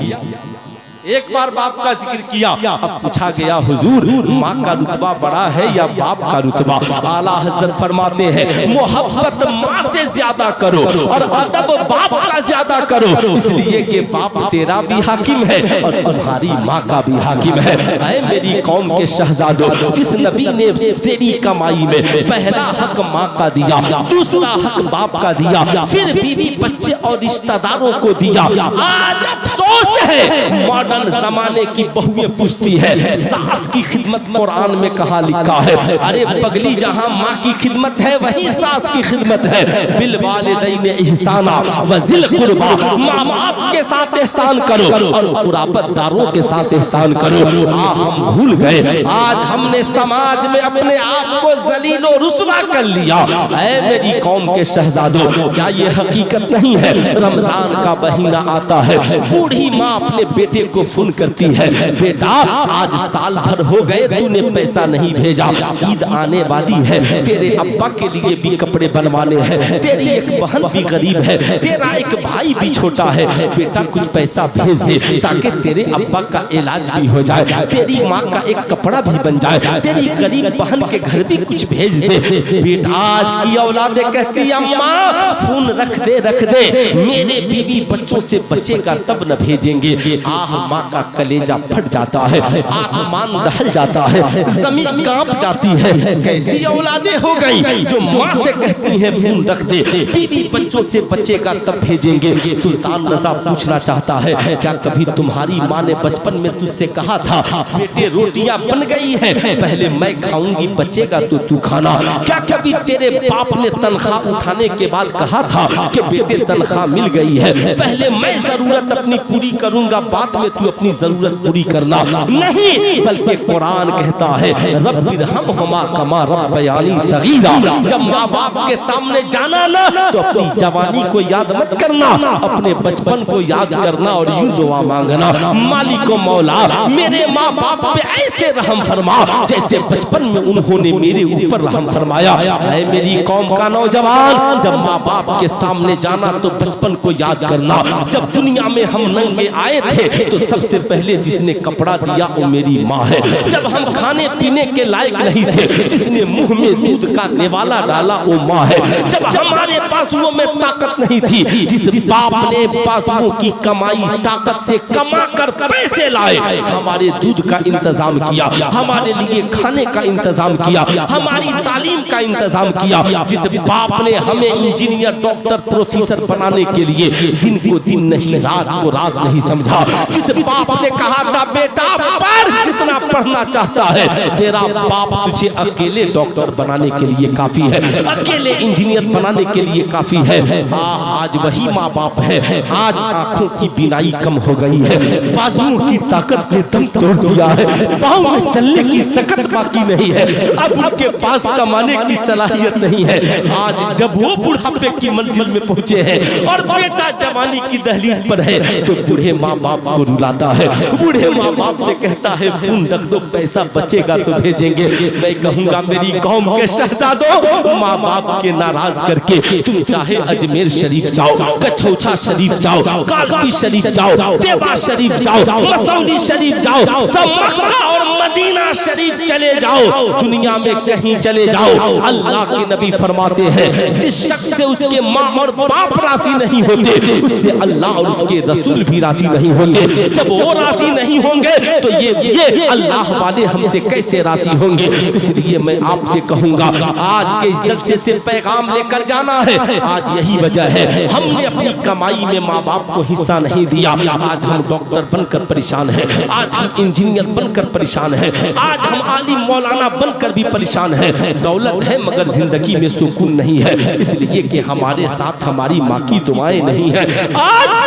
1 बार बाप का जिक्र किया। अब पूछा गया, हुजूर माँ का रुतबा बड़ा है या बाप का रुतबा? आला हजरत फरमाते हैं, मोहब्बत माँ से ज्यादा करो और अदब बाप का ज्यादा करो, इसलिए कि बाप तेरा भी हाकिम है और तुम्हारी माँ का भी हाकिम है। ऐ मेरी कौम के शहजादों, जिस नबी ने तेरी कमाई में पहला हक माँ का दिया, दूसरा हक बाप का दिया, फिर बीवी बच्चे और रिश्तेदारों को दिया, आज अफसोस है मॉडर्न जमाने की बहुएं पूछती है सास की खिदमत कुरान में कहाँ लिखा है? अरे पगली, जहाँ माँ की खिदमत है वही सास की खिदमत है। बिल वालिदैन इहसाना व ज़िल कुर्बा, माँ बाप के साथ एहसान करो और कुराबतदारों के साथ एहसान करो। हम भूल गए, आज हमने समाज में अपने आप को जलीलो रुस्वा कर लिया। ऐ मेरी कौम के शहजादों, क्या ये हकीकत नहीं है? रमजान का महीना आता है, बूढ़ी माँ अपने बेटे को फोन करती है, बेटा आज साल भर हो गए तूने पैसा नहीं भेजा, ईद आने वाली है, तेरे अब्बा के लिए भी कपड़े बनवाने हैं, तेरी एक बहन भी गरीब है, तेरा एक भाई भी छोटा है, बेटा कुछ पैसा भेज दे ताकि तेरे अब्बा का इलाज भी हो जाए, तेरी माँ का एक कपड़ा भी बन जाए, तेरी गरीब बहन के घर भी कुछ भेज दे। बेटा आज की औलादे कहती है, अम्मा फोन रख दे, मेरे बीवी बच्चों से बचेगा तब न भेजेंगे। आह, माँ का कलेजा फट जाता है, आसमान दहल जाता है, जमीन कांप जाती है। कैसी औलादे हो गई जो माँ से कहती हैं फोन रख दे, बीवी बच्चों से बचेगा तब भेजेंगे। सुल्तान रज़ा पूछना चाहता है, क्या कभी तुम्हारी माँ ने बचपन में तुझसे कहा था, बेटे रोटियां बन गई है, पहले मैं खाऊंगी, बचेगा तो तू खाना? क्या कभी तेरे बाप ने तनख्वाह उठाने के बाद कहा था कि बेटे तनख्वाह मिल गई है, पहले मैं जरूरत अपनी पूरी करूंगा, बाद में तू अपनी जरूरत पूरी करना? नहीं, बल्कि कुरान कहता है, रब्बिरहमहुमा कमा रब्बयानी सगीरा। जब माँ बाप के सामने जाना ना तो अपनी जवानी को याद मत करना, अपने बचपन को याद करना और यूं दुआ मांगना, मालिको मौला मेरे माँ बाप पे ऐसे रहम फरमा जैसे बचपन में उन्होंने मेरे ऊपर रहम फरमाया। ऐ मेरी कौम का नौजवान, जब माँ बाप के सामने जाना तो बचपन को याद करना। जब दुनिया में हम नंगे आए थे तो सबसे पहले जिसने कपड़ा दिया वो मेरी माँ है। जब हम खाने पीने के लायक नहीं थे, जिसने मुंह में दूध का निवाला डाला वो माँ है। जब हमारे पासुओं में ताकत नहीं थी, जिस बाप ने पासुओं की कमाई ताकत से कमा कर पैसे लाए, हमारे दूध का इंतजाम किया, हमारे लिए खाने का इंतजाम किया, हमारी तालीम का इंतजाम किया, जिस बाप ने हमें इंजीनियर डॉक्टर प्रोफेसर बनाने के लिए दिन को दिन नहीं रात को रात नहीं समझा, जिस बाप ने कहा था बेटा पढ़, जितना पढ़ना चाहता है, तेरा बाप तुझे अकेले डॉक्टर बनाने के लिए काफी है, अकेले इंजीनियर बनाने के लिए काफी है। आज वही माँ बाप है। आज आंखों की बीनाई कम हो गई है, बाजुओं की ताकत ने दम तोड़ दिया है, पाँव में चलने की सकत बाकी नहीं है, अब उनके पास कमाने की सलाहियत नहीं है। आज जब वो बुढ़ापे की मंजिल में पहुंचे हैं और बेटा जवानी की दहलीज पर है तो बूढ़े माँ बाप को रुला बुलाता है, बूढ़े माँ बाप से कहता है फोन रख दो, पैसा बचेगा तो भेजेंगे। मैं कहूंगा मेरी कौम के शहजादों, माँ बाप के नाराज करके तुम चाहे अजमेर शरीफ जाओ, कछौछा शरीफ जाओ, कालपी शरीफ जाओ, देवा शरीफ जाओ, मसौली शरीफ जाओ, सब मक्का और मदीना शरीफ चले जाओ, दुनिया में कहीं चले जाओ, अल्लाह के नबी फरमाते हैं जिस शख्स से उसके माँ और बाप राजी नहीं होते, उससे अल्लाह और उसके रसूल भी राजी नहीं होते। जब वो राजी नहीं होंगे तो ये अल्लाह वाले हमसे कैसे राजी होंगे। इसलिए मैं आपसे कहूंगा आज के इस जलसे से पैगाम लेकर जाना है। आज यही वजह है हमने अपनी कमाई में माँ बाप को हिस्सा नहीं दिया। आज हम डॉक्टर बनकर परेशान हैं, आज हम इंजीनियर बनकर परेशान हैं, आज हम आलिम मौलाना बनकर भी परेशान हैं। दौलत है मगर जिंदगी में सुकून नहीं है, इसलिए कि हमारे साथ हमारी माँ की दुआएं नहीं है। आज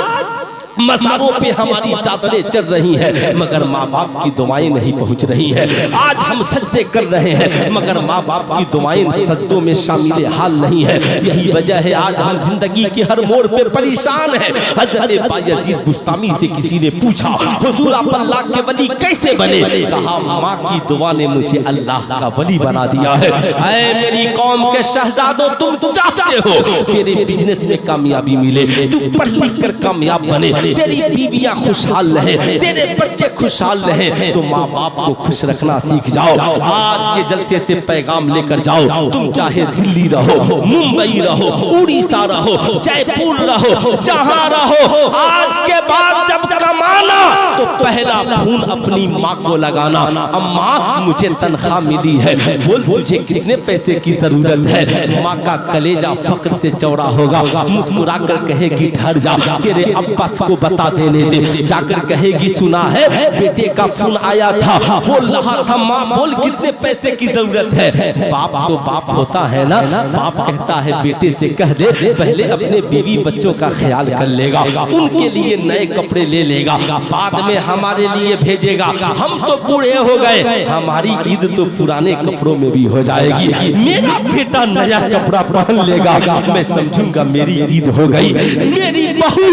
मज़ारों पे हमारी चादरें चढ़ रही हैं मगर माँ बाप की दुआएं नहीं पहुंच रही हैं। आज हम सजदे कर रहे हैं मगर माँ बाप की दुआएं सजदों में शामिल हाल नहीं है। यही वजह है आज हम जिंदगी के हर मोड़ पे परेशान हैं। हज़रत बायज़ीद बुस्तामी से किसी ने पूछा हुजूर आप अल्लाह के वली कैसे बने? कहा माँ की दुआ ने मुझे अल्लाह का वली बना दिया है। ऐ मेरी कौम के शहजादों, तुम चाहते हो तेरे बिजनेस में कामयाबी मिले, तू पढ़ लिख कर कामयाब बने, तेरी बीवियां खुशहाल रहे, तेरे बच्चे खुशहाल रहे, तो माँ बाप को खुश रखना सीख जाओ। आज ये जलसे से पैगाम लेकर जाओ, तुम चाहे दिल्ली रहो, मुंबई रहो, उड़ीसा रहो, जयपुर रहो, जहां रहो, आज के बाद जब कमाना तो पहला फोन अपनी माँ को लगाना। अम्मा मुझे तनख्वाह मिली है, बोल तुझे कितने पैसे की जरूरत है? माँ का कलेजा फक्र से चौड़ा होगा, मुस्कुरा कर कहेगी ठहर जा, तेरे अब्बा को बता देने दे। जाकर कहेगी सुना है बेटे का फोन आया था, बोल रहा था माँ बोल कितने पैसे की जरूरत है? बाप तो बाप होता है ना, बाप कहता है बेटे से कह दे पहले अपने बीवी बच्चों का ख्याल कर लेगा, उनके लिए नए कपड़े ले लेगा, बाद में हमारे लिए भेजेगा। हम तो बूढ़े हो गए, हमारी ईद तो पुराने कपड़ों में भी हो जाएगी। मेरा बेटा नया कपड़ा पहन लेगा, मैं समझूंगा मेरी ईद हो गई। मेरी बहू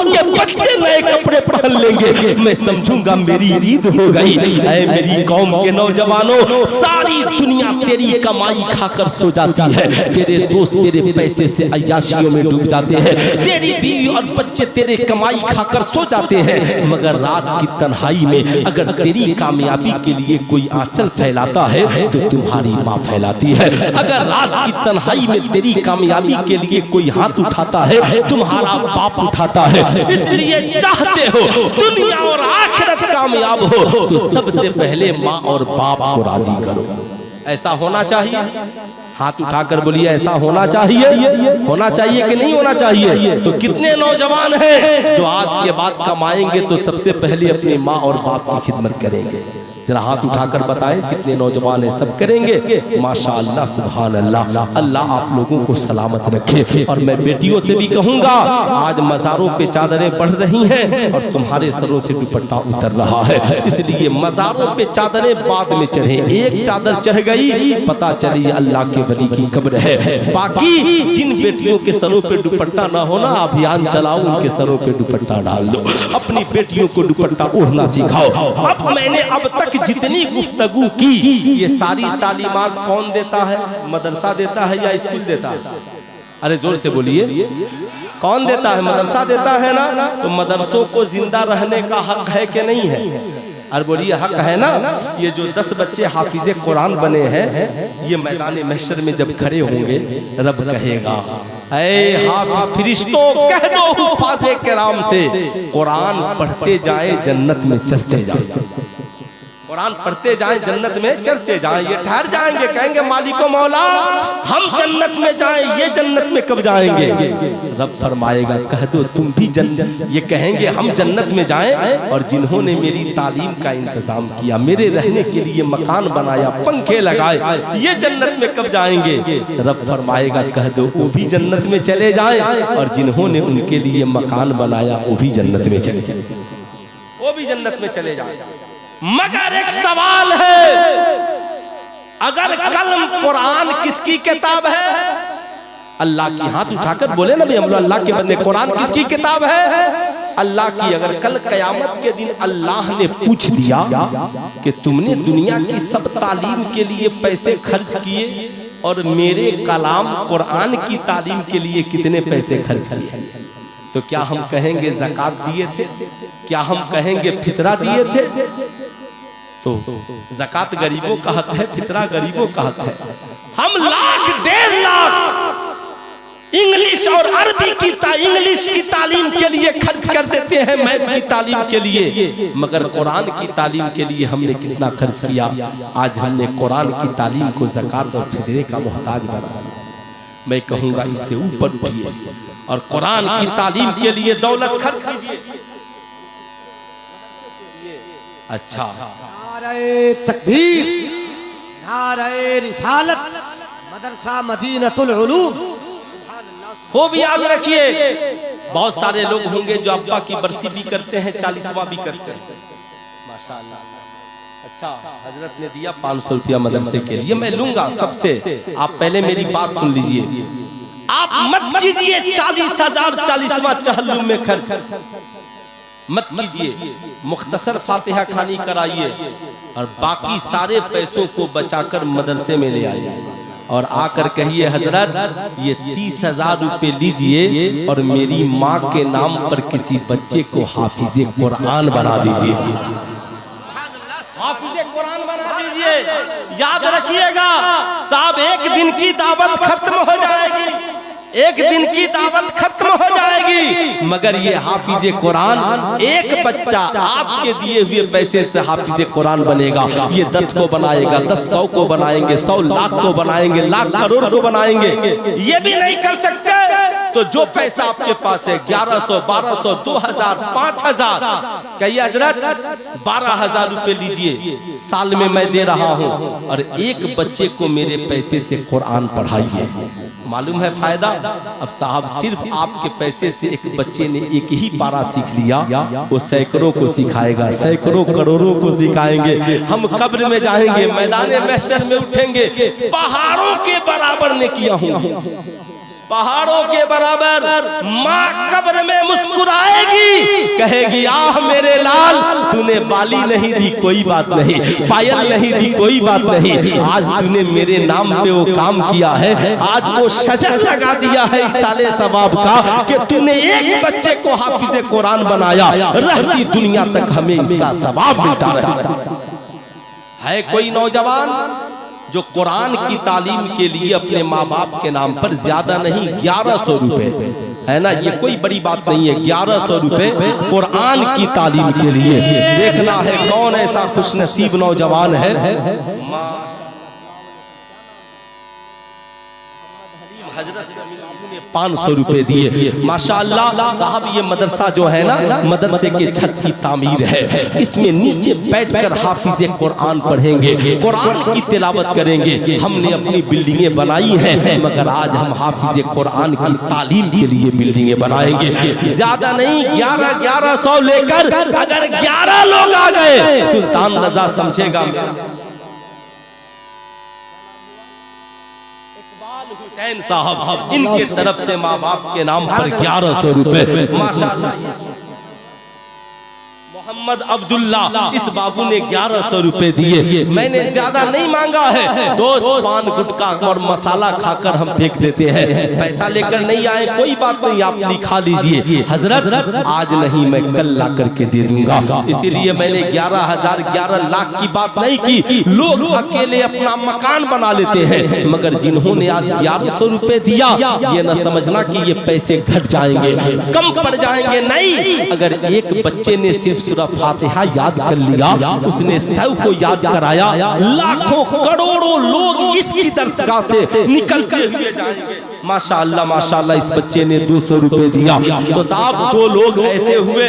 के बच्चे नए कपड़े पहन लेंगे, मैं समझूंगा मेरी ईद हो गई। ऐ मेरी कौम के नौजवानों, सारी दुनिया तेरी कमाई खाकर सो जाती है, तेरे दोस्त तेरे पैसे से अय्याशियों में डूब जाते हैं, तेरी बीवी और बच्चे तेरे कमाई खाकर सो जाते हैं, मगर रात की तन्हाई में अगर तेरी कामयाबी के लिए कोई आंचल फैलाता है तो तुम्हारी माँ फैलाती है। अगर रात की तन्हाई में तेरी कामयाबी के लिए कोई हाथ उठाता है तुम्हारा बाप उठाता है। इसलिए चाहते हो दुनिया और आखिरत कामयाब हो तो सबसे पहले माँ और बाप को राजी करो। ऐसा होना चाहिए। हाथ उठाकर बोलिए ऐसा होना चाहिए। होना चाहिए कि नहीं होना चाहिए? तो कितने नौजवान हैं जो आज के बाद कमाएंगे तो सबसे पहले अपनी माँ और बाप की खिदमत करेंगे? जरा हाथ उठाकर बताएं कितने नौजवान है? सब करेंगे? माशाअल्लाह सुभान अल्लाह। अल्लाह आप लोगों को सलामत रखे। और मैं बेटियों से भी कहूंगा आज मज़ारों पे चादरें बढ़ रही हैं और तुम्हारे सरों से दुपट्टा उतर रहा है, इसलिए मज़ारों पे चादरें बाद में चढ़े। एक चादर चढ़ गई पता चली अल्लाह के वली की कब्र है। बाकी जिन बेटियों के सरों पे दुपट्टा ना होना, अभियान चलाओ उनके सरों पे दुपट्टा डाल दो, अपनी बेटियों को दुपट्टा ओढ़ना सिखाओ। अब मैंने अब तक जितनी गुफ्तगू की ये सारी तालीमात कौन देता है? मदरसा देता है या स्कूल देता है? अरे जोर से बोलिए, कौन देता है? मदरसा देता है ना। तो मदरसों को जिंदा रहने का हक है कि नहीं है? अरे बोलिए हक है ना। ये जो 10 बच्चे हाफिजे कुरान बने हैं, ये मैदान महशर में जब खड़े होंगे रब कहेगा ऐ हाफिज फरिश्तों कह दो हुफ़ाज़े किराम से कुरान पढ़ते जाए जन्नत में चढ़ते जाए, कुरान पढ़ते जाएं जन्नत में चढ़ते जाएं। ये ठहर जाएंगे, कहेंगे मालिको मौला हम जन्नत में जाएं, ये जन्नत में कब जाएंगे? रब फरमाएगा कह दो तुम भी ये कहेंगे हम जन्नत में जाएं और जिन्होंने मेरी तालीम का इंतजाम किया, मेरे रहने के लिए मकान बनाया, पंखे लगाए, ये जन्नत में कब जाएंगे? रब फरमाएगा कह दो वो भी जन्नत में चले जाएं और जिन्होंने उनके लिए मकान बनाया वो भी जन्नत में चले जाएं, वो भी जन्नत में चले जाएं। मगर एक सवाल है, अगर कलम कुरान किसकी किताब है? अल्लाह की। हाथ उठाकर बोले ना भी हम लोग अल्लाह के बंदे, कुरान किसकी किताब है? अल्लाह की, अगर कल कयामत के दिन अल्लाह ने पूछ दिया कि तुमने दुनिया की सब तालीम के लिए पैसे खर्च किए और मेरे कलाम कुरान की तालीम के लिए कितने पैसे खर्च किए, तो क्या हम कहेंगे ज़कात दिए थे? क्या हम कहेंगे फितरा दिए थे? तो ज़कात गरीबों का हक है, फितरा गरीबों का हक है। हम लाख 1.5 लाख इंग्लिश और अरबी की इंग्लिश की तालीम के लिए खर्च कर देते हैं, मैथ की तालीम के लिए, मगर कुरान की तालीम के लिए हमने कितना खर्च किया? आज हमने कुरान की तालीम को ज़कात और फितरे का मोहताज बना दिया। मैं कहूंगा इससे ऊपर उठिए और कुरान की तालीम के लिए दौलत खर्च कीजिए। अच्छा, नारे तकबीर, नारे रिसालत, मदरसा मदीनतुल उलूम। खूब याद रखिए, बहुत सारे लोग होंगे जो अब्बा की बरसी भी करते हैं, 40वां भी करते हैं, माशाअल्लाह। अच्छा, हजरत ने दिया 500 रुपया मदरसे के लिए, मैं लूंगा सबसे। आप पहले मेरी बात सुन लीजिए, आप मत कीजिए 40,000 40वां चहल्लुम में खर्च मत कीजिए। मुख्तसर फातिहा खानी कराइए और बाकी सारे पैसों को बचाकर मदरसे में ले आइए और आकर कहिए हजरत ये 30,000 रुपए लीजिए और मेरी माँ के नाम पर किसी बच्चे को हाफिज कुरान बना दीजिए, हाफिज कुरान बना दीजिए। याद रखिएगा साहब, एक दिन की दावत खत्म हो जाएगी, एक दिन की दावत खत्म हो जाएगी, मगर ये हाफिज कुरान एक बच्चा आपके दिए हुए पैसे से हाफिज कुरान बनेगा। ये 10 को बनाएगा, 10 100 को बनाएंगे, 100 लाख को बनाएंगे, लाख करोड़ को बनाएंगे। ये भी नहीं कर सकते तो जो पैसा आपके पास है 1100 1200 2000 5000, कहिए हजरत 12,000 रुपए लीजिए, साल में मैं दे रहा हूँ और एक बच्चे को मेरे पैसे से कुरान पढ़ाइए। मालूम है फायदा? अब साहब सिर्फ आपके पैसे से एक बच्चे ने एक ही पारा सीख लिया, वो सैकड़ों को सिखाएगा, सैकड़ों करोड़ों को सिखाएंगे। हम कब्र में जाएंगे, मैदाने महशर में उठेंगे, पहाड़ों के बराबर ने किया हूँ, पहाड़ों के बराबर। माँ कब्र में मुस्कुराएगी, कहेगी आह मेरे लाल, तूने बाली नहीं दी कोई बात नहीं, पायल नहीं दी कोई बात नहीं, आज तूने मेरे नाम पे वो काम किया है, आज वो शजर लगा दिया है साले सवाब का कि तूने एक बच्चे को हाफिज कुरान बनाया, रहती दुनिया तक हमें इसका सवाब मिलता रहा है। कोई नौजवान जो कुरान की तालीम के लिए अपने माँ बाप के नाम पर ज्यादा नहीं 1100 रुपए, है ना, ये कोई बड़ी बात नहीं है, 1100 रुपए कुरान की तालीम के लिए। देखना है कौन ऐसा खुशनसीब नौजवान है। 500 रुपए दिए, माशाअल्लाह साहब। ये मदरसा जो है ना, मदरसे के छत की तामीर है, इसमें नीचे बैठकर हाफिज कुरान पढ़ेंगे, कुरान की तिलावत करेंगे। हमने अपनी बिल्डिंगें बनाई हैं, मगर आज हम हाफिज कुरान की तालीम के लिए बिल्डिंगें बनाएंगे। ज्यादा नहीं, 1100 लेकर अगर 11 लोग आ गए, सुल्तान रजा समझेगा हुसैन साहब, इनके तरफ से माँ बाप के नाम पर 1100 रुपए, माशाअल्लाह। मोहम्मद अब्दुल्ला, इस बाबू ने 1100 रुपए दिए। मैंने ज्यादा नहीं मांगा है, दोस्त पान गुटखा और मसाला खाकर हम फेंक देते हैं, पैसा लेकर नहीं आए कोई बात नहीं, आप लिखा लीजिए हजरत आज नहीं मैं कल ला करके दे दूंगा। इसीलिए मैंने 11,000 11 लाख की बात नहीं की। लोग अकेले अपना मकान बना लेते हैं, मगर जिन्होंने आज 1100 रुपए दिया, ये न समझना कि ये पैसे घट जाएंगे, कम पड़ जाएंगे, नहीं। अगर एक बच्चे ने सिर्फ सूरह फातिहा याद कर लिया, उसने 100 को याद कराया, लाखों करोड़ों लोग इसकी दरगाह से निकलते हुए जाएंगे। माशाअल्लाह माशाअल्लाह, इस बच्चे ने 200 रुपए दिया, तो साहब 2 लोग ऐसे हुए।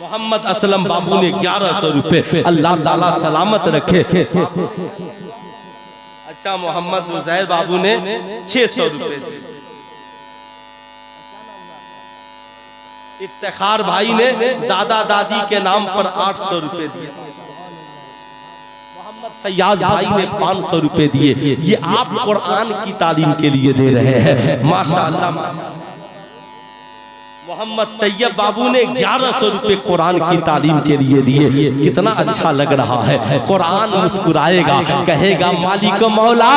मोहम्मद असलम बाबू ने 1100 रुपए, अल्लाह ताला सलामत रखे। अच्छा, मोहम्मद मुजैर बाबू ने 600 रुपए, इफ्तिखार भाई ने दादा दादी के नाम पर 800 रुपए दिए, मोहम्मद फैयाज भाई ने 500 रुपए दिए। ये आप कुरान की तालीम के लिए दे रहे हैं, माशाअल्लाह। मोहम्मद तैयब बाबू ने 1100 रुपए कुरान की तालीम के लिए दिए। कितना अच्छा लग रहा है। कुरान मुस्कुराएगा, कहेगा मालिक मौला,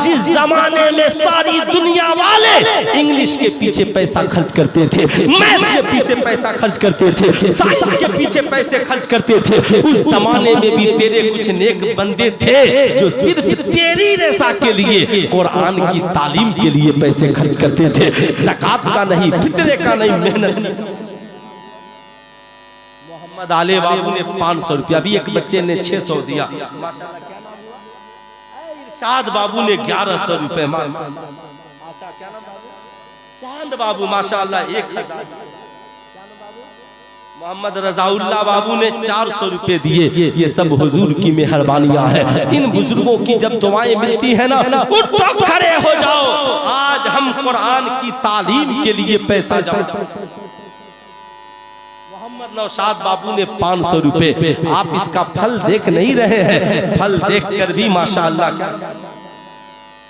जिस जमाने में सारी दुनिया वाले इंग्लिश के पीछे पैसा खर्च करते थे, मैथ के पीछे पैसा खर्च करते थे, साइंस के पीछे पैसे खर्च करते थे, उस जमाने में भी तेरे कुछ नेक बंदे थे जो सिर्फ तेरी रज़ा के लिए कुरान की तालीम के लिए पैसे खर्च करते थे। ज़कात का नहीं, फितरे का नहीं, मेहनत। मोहम्मद आले बाबू ने 500 रुपया, अभी एक बच्चे ने 600 दिया। माशाल्लाह क्या नाम हुआ? इरशाद बाबू ने 1100 रुपए। क्या नाम बाबू? चांद बाबू माशाल्लाह 1000। मोहम्मद रजाउल्लाह बाबू ने 400 रुपए दिए। ये सब हुजूर की मेहरबानियां हैं। इन बुजुर्गों की जब दुआएं मिलती है ना, उठो खड़े हो जाओ, आज हम कुरान की तालीम के लिए पैसा जमा। मोहम्मद नौशाद बाबू ने 500 रुपए। आप इसका फल देख नहीं रहे हैं, फल देख कर भी माशाअल्लाह। क्या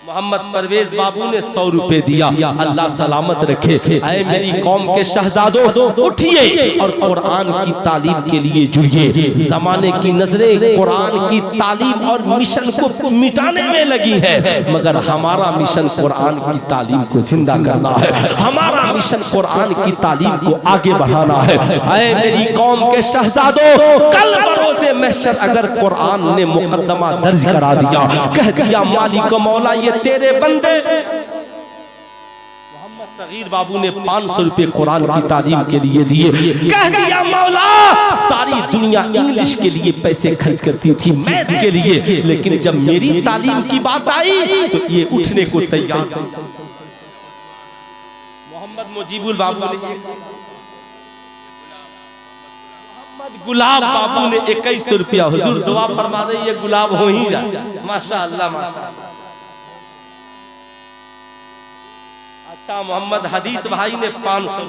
मोहम्मद परवेज बाबू ने 100 रुपए दिया। अल्लाह सलामत रखे। ऐ मेरी कौम के शहजादों, उठिए और कुरान की तालीम के लिए जुड़िए। जमाने की नजरें कुरान की तालीम और मिशन को मिटाने में लगी है, मगर हमारा मिशन कुरान की तालीम को जिंदा करना है। हमारा मिशन कुरान की तालीम को आगे बढ़ाना है। ऐ मेरी कौम के शहजादों, कल बरोज़े महशर अगर कुरान ने मुकद्दमा दर्ज करा दिया, कह दिया मालिक मौला ये तेरे बंदे। मोहम्मद सगीर बाबू ने 500 रुपए कुरान की तालीम के लिए दिए। कह दिया मौला सारी दुनिया इंग्लिश के लिए पैसे खर्च करती थी, मैथ के लिए, लेकिन जब मेरी तालीम की बात आई तो ये उठने को तैयार। मोहम्मद मुजीबुल बाबू ने, मोहम्मद गुलाब बाबू ने 2100 रुपया। हुजूर दुआ फरमा दे ये गुलाब हो ही जाए। माशाअल्लाह माशाअल्लाह। अच्छा, मोहम्मद हदीस भाई ने 500।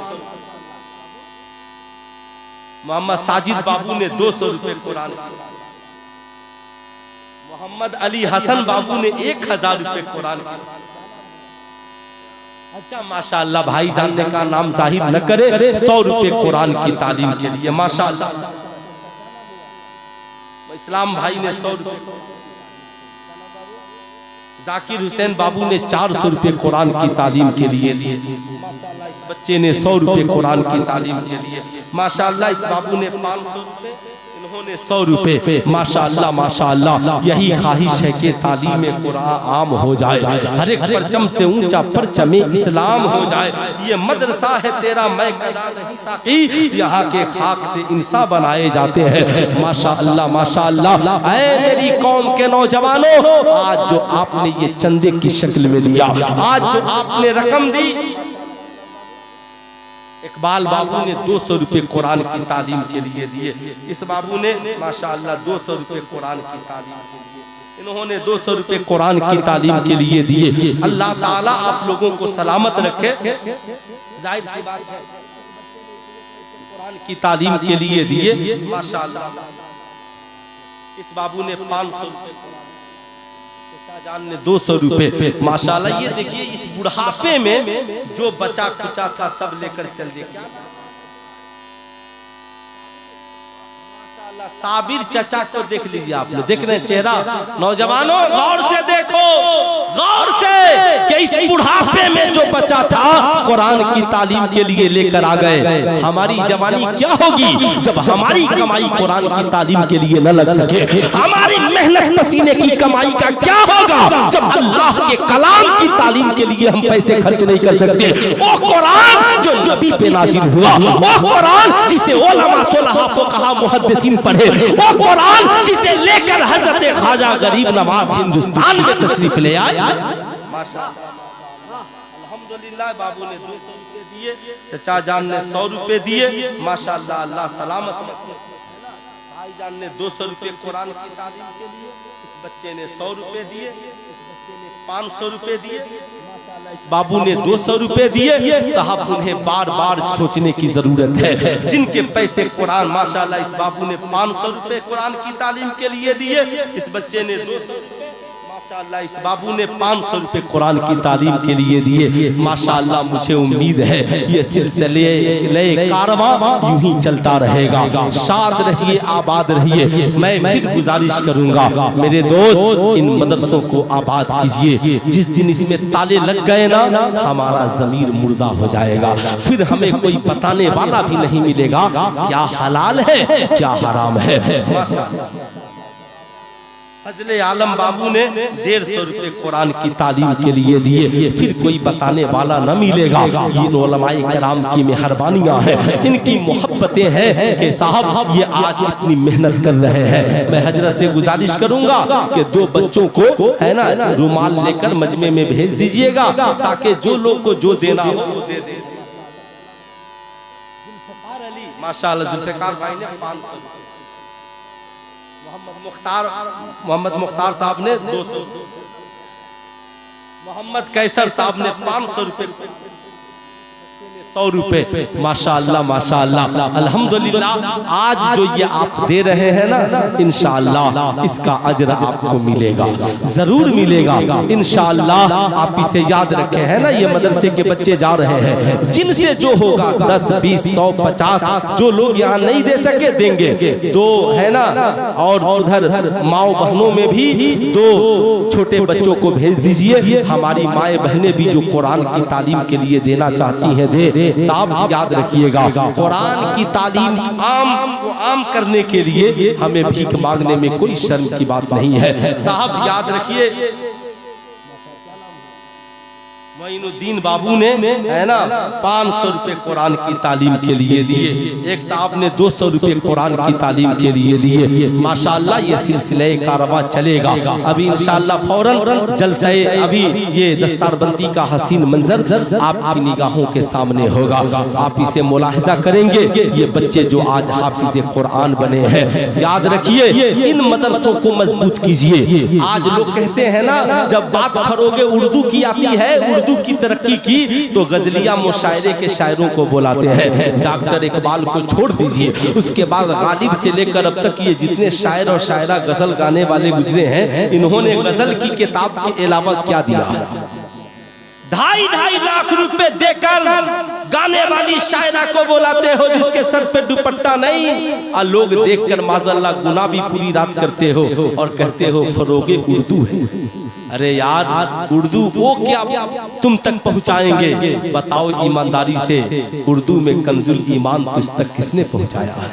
मोहम्मद साजिद बाबू ने 200 रुपए कुरान। मोहम्मद अली हसन बाबू ने 1000 रुपए कुरान। अच्छा माशाअल्लाह, भाई जानने का नाम जाहिर न करे, 100 रुपए कुरान की तालीम के लिए। माशाअल्लाह। इस्लाम भाई ने 100 रुपए। जाकिर हुसैन बाबू ने 400 रुपए कुरान की तालीम के लिए दिए। इस बच्चे ने 100 रुपए कुरान की तालीम के लिए। माशाअल्लाह, इस बाबू ने 500 रुपए, इन्होंने 100 रुपए। माशाअल्लाह माशाअल्लाह। यही ख्वाहिश है कि तालीम कुरान आम हो जाए, हर एक परचम से ऊंचा परचम इस्लाम हो जाए। ये मदरसा है तेरा, मैं गदा नहीं साकी, यहाँ के खाक से इंसान बनाए जाते हैं। माशाअल्लाह माशाअल्लाह। ऐ मेरी कौम के नौजवानों, आज जो आपने ये चंदे की शक्ल में दिया, आज जो आपने रकम दी, इकबाल बाबू ने 200 रुपए कुरान की तालीम के लिए दिए। इस बाबू ने माशाअल्लाह 200 रुपए कुरान की तालीम के लिए, इन्होंने 200 रुपए कुरान की तालीम के लिए दिए। अल्लाह ताला आप लोगों को सलामत रखे। जाहिर सी बात है, कुरान की तालीम के लिए दिए। माशाअल्लाह, इस बाबू ने 500 रुपए, जान ने 200 रुपए। माशाल्लाह, ये देखिए इस बुढ़ापे में जो बचा कुचा था सब लेकर चल दिया। साबिर चचा को देख लीजिए, आप लोग देख रहे हैं चेहरा। नौजवानों गौर से देखो, गौर से, कि इस बुढ़ापे में जो बच्चा था कुरान की तालीम के लिए लेकर आ गए। हमारी जवानी क्या होगी जब हमारी कमाई कुरान की तालीम के लिए न लग सके? हमारी मेहनत पसीने की कमाई का क्या होगा जब अल्लाह के कलाम की तालीम के लिए हम पैसे खर्च नहीं कर सकते? वो कुरान जो नबी पे नाजिल हुआ, वो कुरान जिसे उलमा सुलहा फुकहा मुहद्दिसीन पढ़े, वो कुरान जिसे लेकर हजरत ख्वाजा गरीब नवाज हिंदुस्तान में तशरीफ ले आए। माशाअल्लाह, अल्हम्दुलिल्लाह। बाबू ने 200 रुपए दिए, चचा जान ने 100 रुपए दिए। माशाअल्लाह, अल्लाह सलामत रखे। भाईजान ने 200 रुपए कुरान की तालीम के लिए, इस बच्चे ने 100 रुपए दिए, इस बच्चे ने 500 रुपए दिए। इस बाबू ने 200 रुपए दिए। साहब, उन्हें बार बार सोचने की जरूरत है। जिनके पैसे कुरान, माशाल्लाह, इस बाबू ने 500 रुपए कुरान की तालीम के लिए दिए, इस बच्चे ने 200 रुपए। माशाअल्लाह इस बाबू ने 500 रुपए कुरान की तालीम के लिए दिए। माशाअल्लाह मुझे उम्मीद है ये सिलसिले कारवां यूं ही चलता रहेगा। शाद रहिए, आबाद रहिए। मैं फिर गुजारिश करूंगा मेरे दोस्त, इन मदरसों को आबाद कीजिए। जिस दिन इसमें ताले लग गए ना, हमारा ज़मीर मुर्दा हो जाएगा। फिर हमें कोई बताने वाला भी नहीं मिलेगा क्या हलाल है क्या हराम है। फजले आलम बाबू ने 150 रुपए कुरान की तालीम के लिए दिए। फिर कोई बताने वाला न मिलेगा। ये उलमाए किराम की मेहरबानियां हैं, इनकी मोहब्बतें हैं कि साहब ये आज इतनी मेहनत कर रहे हैं। मैं हजरत से गुजारिश करूंगा कि 2 बच्चों को है ना रुमाल लेकर मजमे में भेज दीजिएगा, ताकि जो लोग को जो देना हो वो दे दे। माशाअल्लाह जुल्फ़िकार भाई ने 500, मोहम्मद मुख्तार साहब ने 200, मोहम्मद कैसर साहब ने 500 रुपए, 100 रुपए। माशाअल्लाह माशाअल्लाह अल्हम्दुलिल्लाह। आज जो ये आप दे रहे हैं ना, इंशाअल्लाह इसका अजर आपको मिलेगा, जरूर मिलेगा इंशाअल्लाह। आप इसे याद रखें, है ना, ये मदरसे के बच्चे जा रहे हैं, जिनसे जो होगा 10, 20, 100, 50, जो लोग यहाँ नहीं दे सके देंगे 2, है ना। और उधर माओ बहनों में भी 2 छोटे बच्चों को भेज दीजिए। हमारी माए बहनें भी जो कुरान की तालीम के लिए देना चाहती हैं दे। साहब याद रखिएगा, कुरान की तालीम आम करने के लिए हमें भीख मांगने में कोई शर्म की बात नहीं है। साहब याद रखिए, मोइनुद्दीन बाबू ने है ना 500 रुपए कुरान की तालीम के लिए दिए। एक साहब ने 200 रुपए कुरान की तालीम के लिए दिए। माशाअल्लाह ये सिलसिले कारवां चलेगा। अभी इंशाअल्लाह फौरन जलसे, अभी ये दस्तारबंदी का हसीन मंजर आपकी निगाहों के सामने होगा। आप इसे मुलाहिजा करेंगे। ये बच्चे जो आज हाफिज कुरान बने हैं, याद रखिए इन मदरसों को मजबूत कीजिए। आज लोग कहते हैं ना, जब बात फरोगे उर्दू की आती है, उर्दू की तरक्की की, तो गजलिया मुशायरे के शायरों को बुलाते हैं। डॉक्टर इकबाल को छोड़ दीजिए, उसके बाद गालिब से लेकर अब तक ये जितने शायर और शायरा गजल गाने वाले गुजरे हैं, इन्होंने गजल की किताब के अलावा क्या दिया? 2.5 लाख रुपए देकर गाने वाली शायरा को बुलाते हो, जिसके सर पे दुपट्टा नहीं, और लोग देखकर माज़अल्लाह गुनाह भी पूरी रात करते हो और कहते हो फरोगे उर्दू है। अरे यार, उर्दू वो क्या तुम तक पहुंचाएंगे? बताओ ईमानदारी से, उर्दू में कंजुल ईमान तुझ तक किसने पहुंचाया है?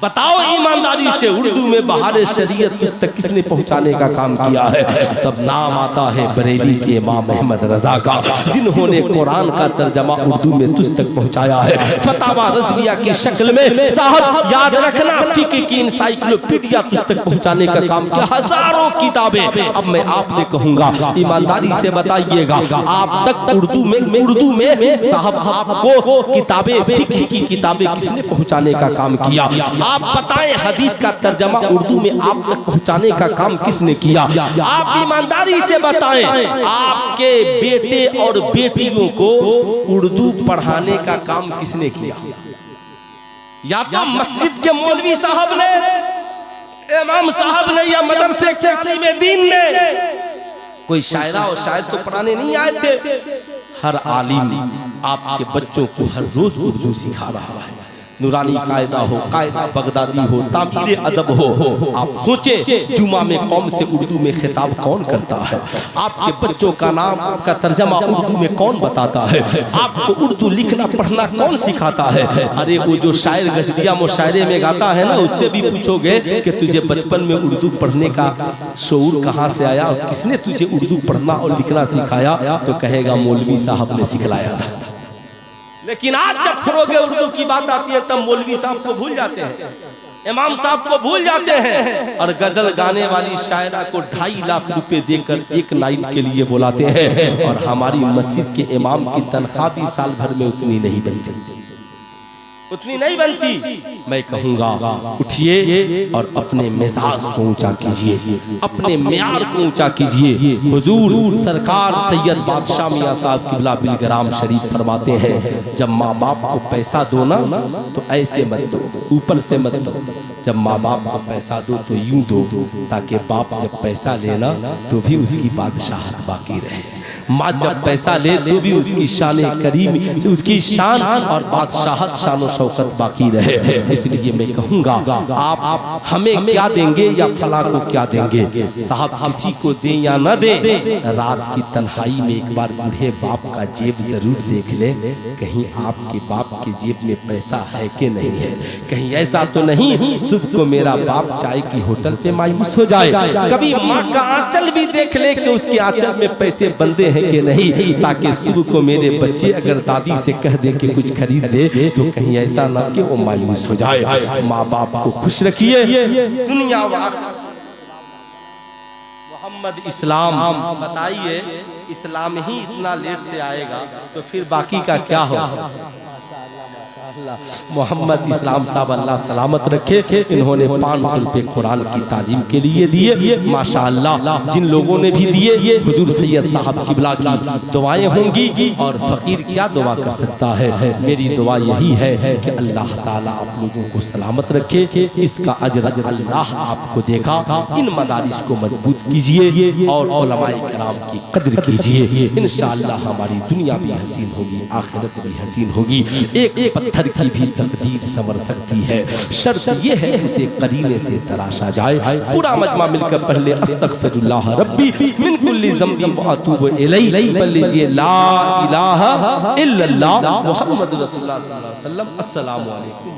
बताओ ईमानदारी से, उर्दू में बहार शरीयत तुझ तक किसने पहुंचाने का काम किया है? तब नाम आता है बरेली के इमाम अहमद रजा का, जिन्होंने कुरान का तर्जमा उर्दू में तुझ तक पहुंचाया है। फतावा रज़विया की शक्ल में साहब याद रखना, फिक़्ह की इंसाइक्लोपीडिया तुझ तक पहुंचाने का काम किया, हजारों किताबें। अब मैं आपसे कहूंगा, ईमानदारी से बताइएगा, आप तक उर्दू में साहब आपको किताबें, फिक़्ह की किताबें किसने पहुंचाने का काम किया? आप बताएं, हदीस का तर्जमा उर्दू में आप तक पहुंचाने का काम किसने किया? आप ईमानदारी से बताएं, आपके बेटे और बेटियों को उर्दू पढ़ाने का काम किसने किया? या तो मस्जिद के मौलवी साहब ने, इमाम साहब ने, या मदरसे के आलिम दीन ने। कोई शायरा और शायर तो पढ़ाने नहीं आए थे। हर आलिम आपके बच्चों को हर रोज उर्दू सिखा रहा है। नूरानी कायदा हो, कायदा बगदादी हो, तामीर अदब हो। आप सोचे जुमा में कौम से उर्दू में खिताब कौन करता है? आपके बच्चों का नाम, आपका तर्जमा उर्दू में कौन बताता है? आपको उर्दू लिखना पढ़ना कौन सिखाता है? अरे वो जो शायर गजलिया मुशायरे में गाता है ना, उससे भी पूछोगे कि तुझे बचपन में उर्दू पढ़ने का शऊर कहाँ से आया, किसने तुझे उर्दू पढ़ना और लिखना सिखाया? तो कहेगा मौलवी साहब ने सिखलाया था। लेकिन आज जब फरोगे उर्दू की बात आती है, तब मौलवी साहब को भूल जाते हैं, इमाम साहब को भूल जाते हैं, और गजल गाने वाली शायरा को 2.5 लाख रुपए देकर एक नाइट के लिए बुलाते हैं। और हमारी मस्जिद के इमाम की तनख्वाह भी साल भर में उतनी नहीं बनती, उतनी नहीं बनती। मैं कहूँगा उठिए और अपने मिजाज को ऊंचा कीजिए, अपने म्यार को ऊंचा कीजिए। हुजूर सरकार सैयद बादशाह मियां साहब किबला बिलग्राम शरीफ फरमाते हैं, जब माँ बाप को पैसा दो ना तो ऐसे मत दो, ऊपर से मत दो। जब माँ बाप को पैसा दो तो यूं दो, ताकि बाप जब पैसा लेना तो भी उसकी बादशाहत बाकी रहे। माँ जब पैसा ले तो भी उसकी शान करीम, उसकी शान और बादशाहत शान शौकत बाकी रहे। इसलिए मैं कहूँगा आप हमें क्या देंगे या फला को क्या देंगे, साहब किसी को दें या न दें, रात की तन्हाई में एक बार बूढ़े बाप का जेब जरूर देख ले, कहीं आपके बाप के जेब में पैसा है कि नहीं है। कहीं ऐसा तो नहीं सुबह को मेरा बाप चाय की होटल पे मायूस हो जाए। कभी माँ का आंचल भी देख ले कि उसके आंचल में पैसे बंदे हैं कि नहीं, ताकि सुबह को मेरे बच्चे अगर दादी से कह दे कि कुछ खरीद दे तो कहीं ऐसा ना कि वो मायूस हो जाए। माँ बाप को खुश रखिए। दुनिया मोहम्मद इस्लाम बताइए, इस्लाम ही इतना लेट से आएगा तो फिर बाकी का क्या होगा। मोहम्मद इस्लाम साहब अल्लाह सलामत रखे, इन्होंने 500 रुपए कुरान की तालीम के लिए दिए। माशाअल्लाह जिन लोगों ने भी दिए, हुजूर सैयद साहब किबला की दुआएं होंगी। और फकीर क्या दुआ कर सकता है, मेरी दुआ यही है कि अल्लाह ताला आप लोगों को सलामत रखे, इसका अजर अल्लाह आपको देगा। इन मदारिस को मजबूत कीजिए और उलमाए किराम की कद्र कीजिए। इंशाअल्लाह हमारी दुनिया भी हसीन होगी, आखिरत भी हसीन होगी। एक पत्थर की भी तकदीर संवर सकती है, शर्त ये है उसे करीने से तराशा जाए। पूरा मजमा मिलकर पहले अस्तगफिरुल्लाह रब्बी मिन कुल्ली ज़ंबिन व अतूबु इलैहि, पढ़ लीजिए ला इलाहा इल्लल्लाह मुहम्मदुर रसूलुल्लाह सल्लल्लाहु अलैहि वसल्लम। अस्सलामु अलैकुम।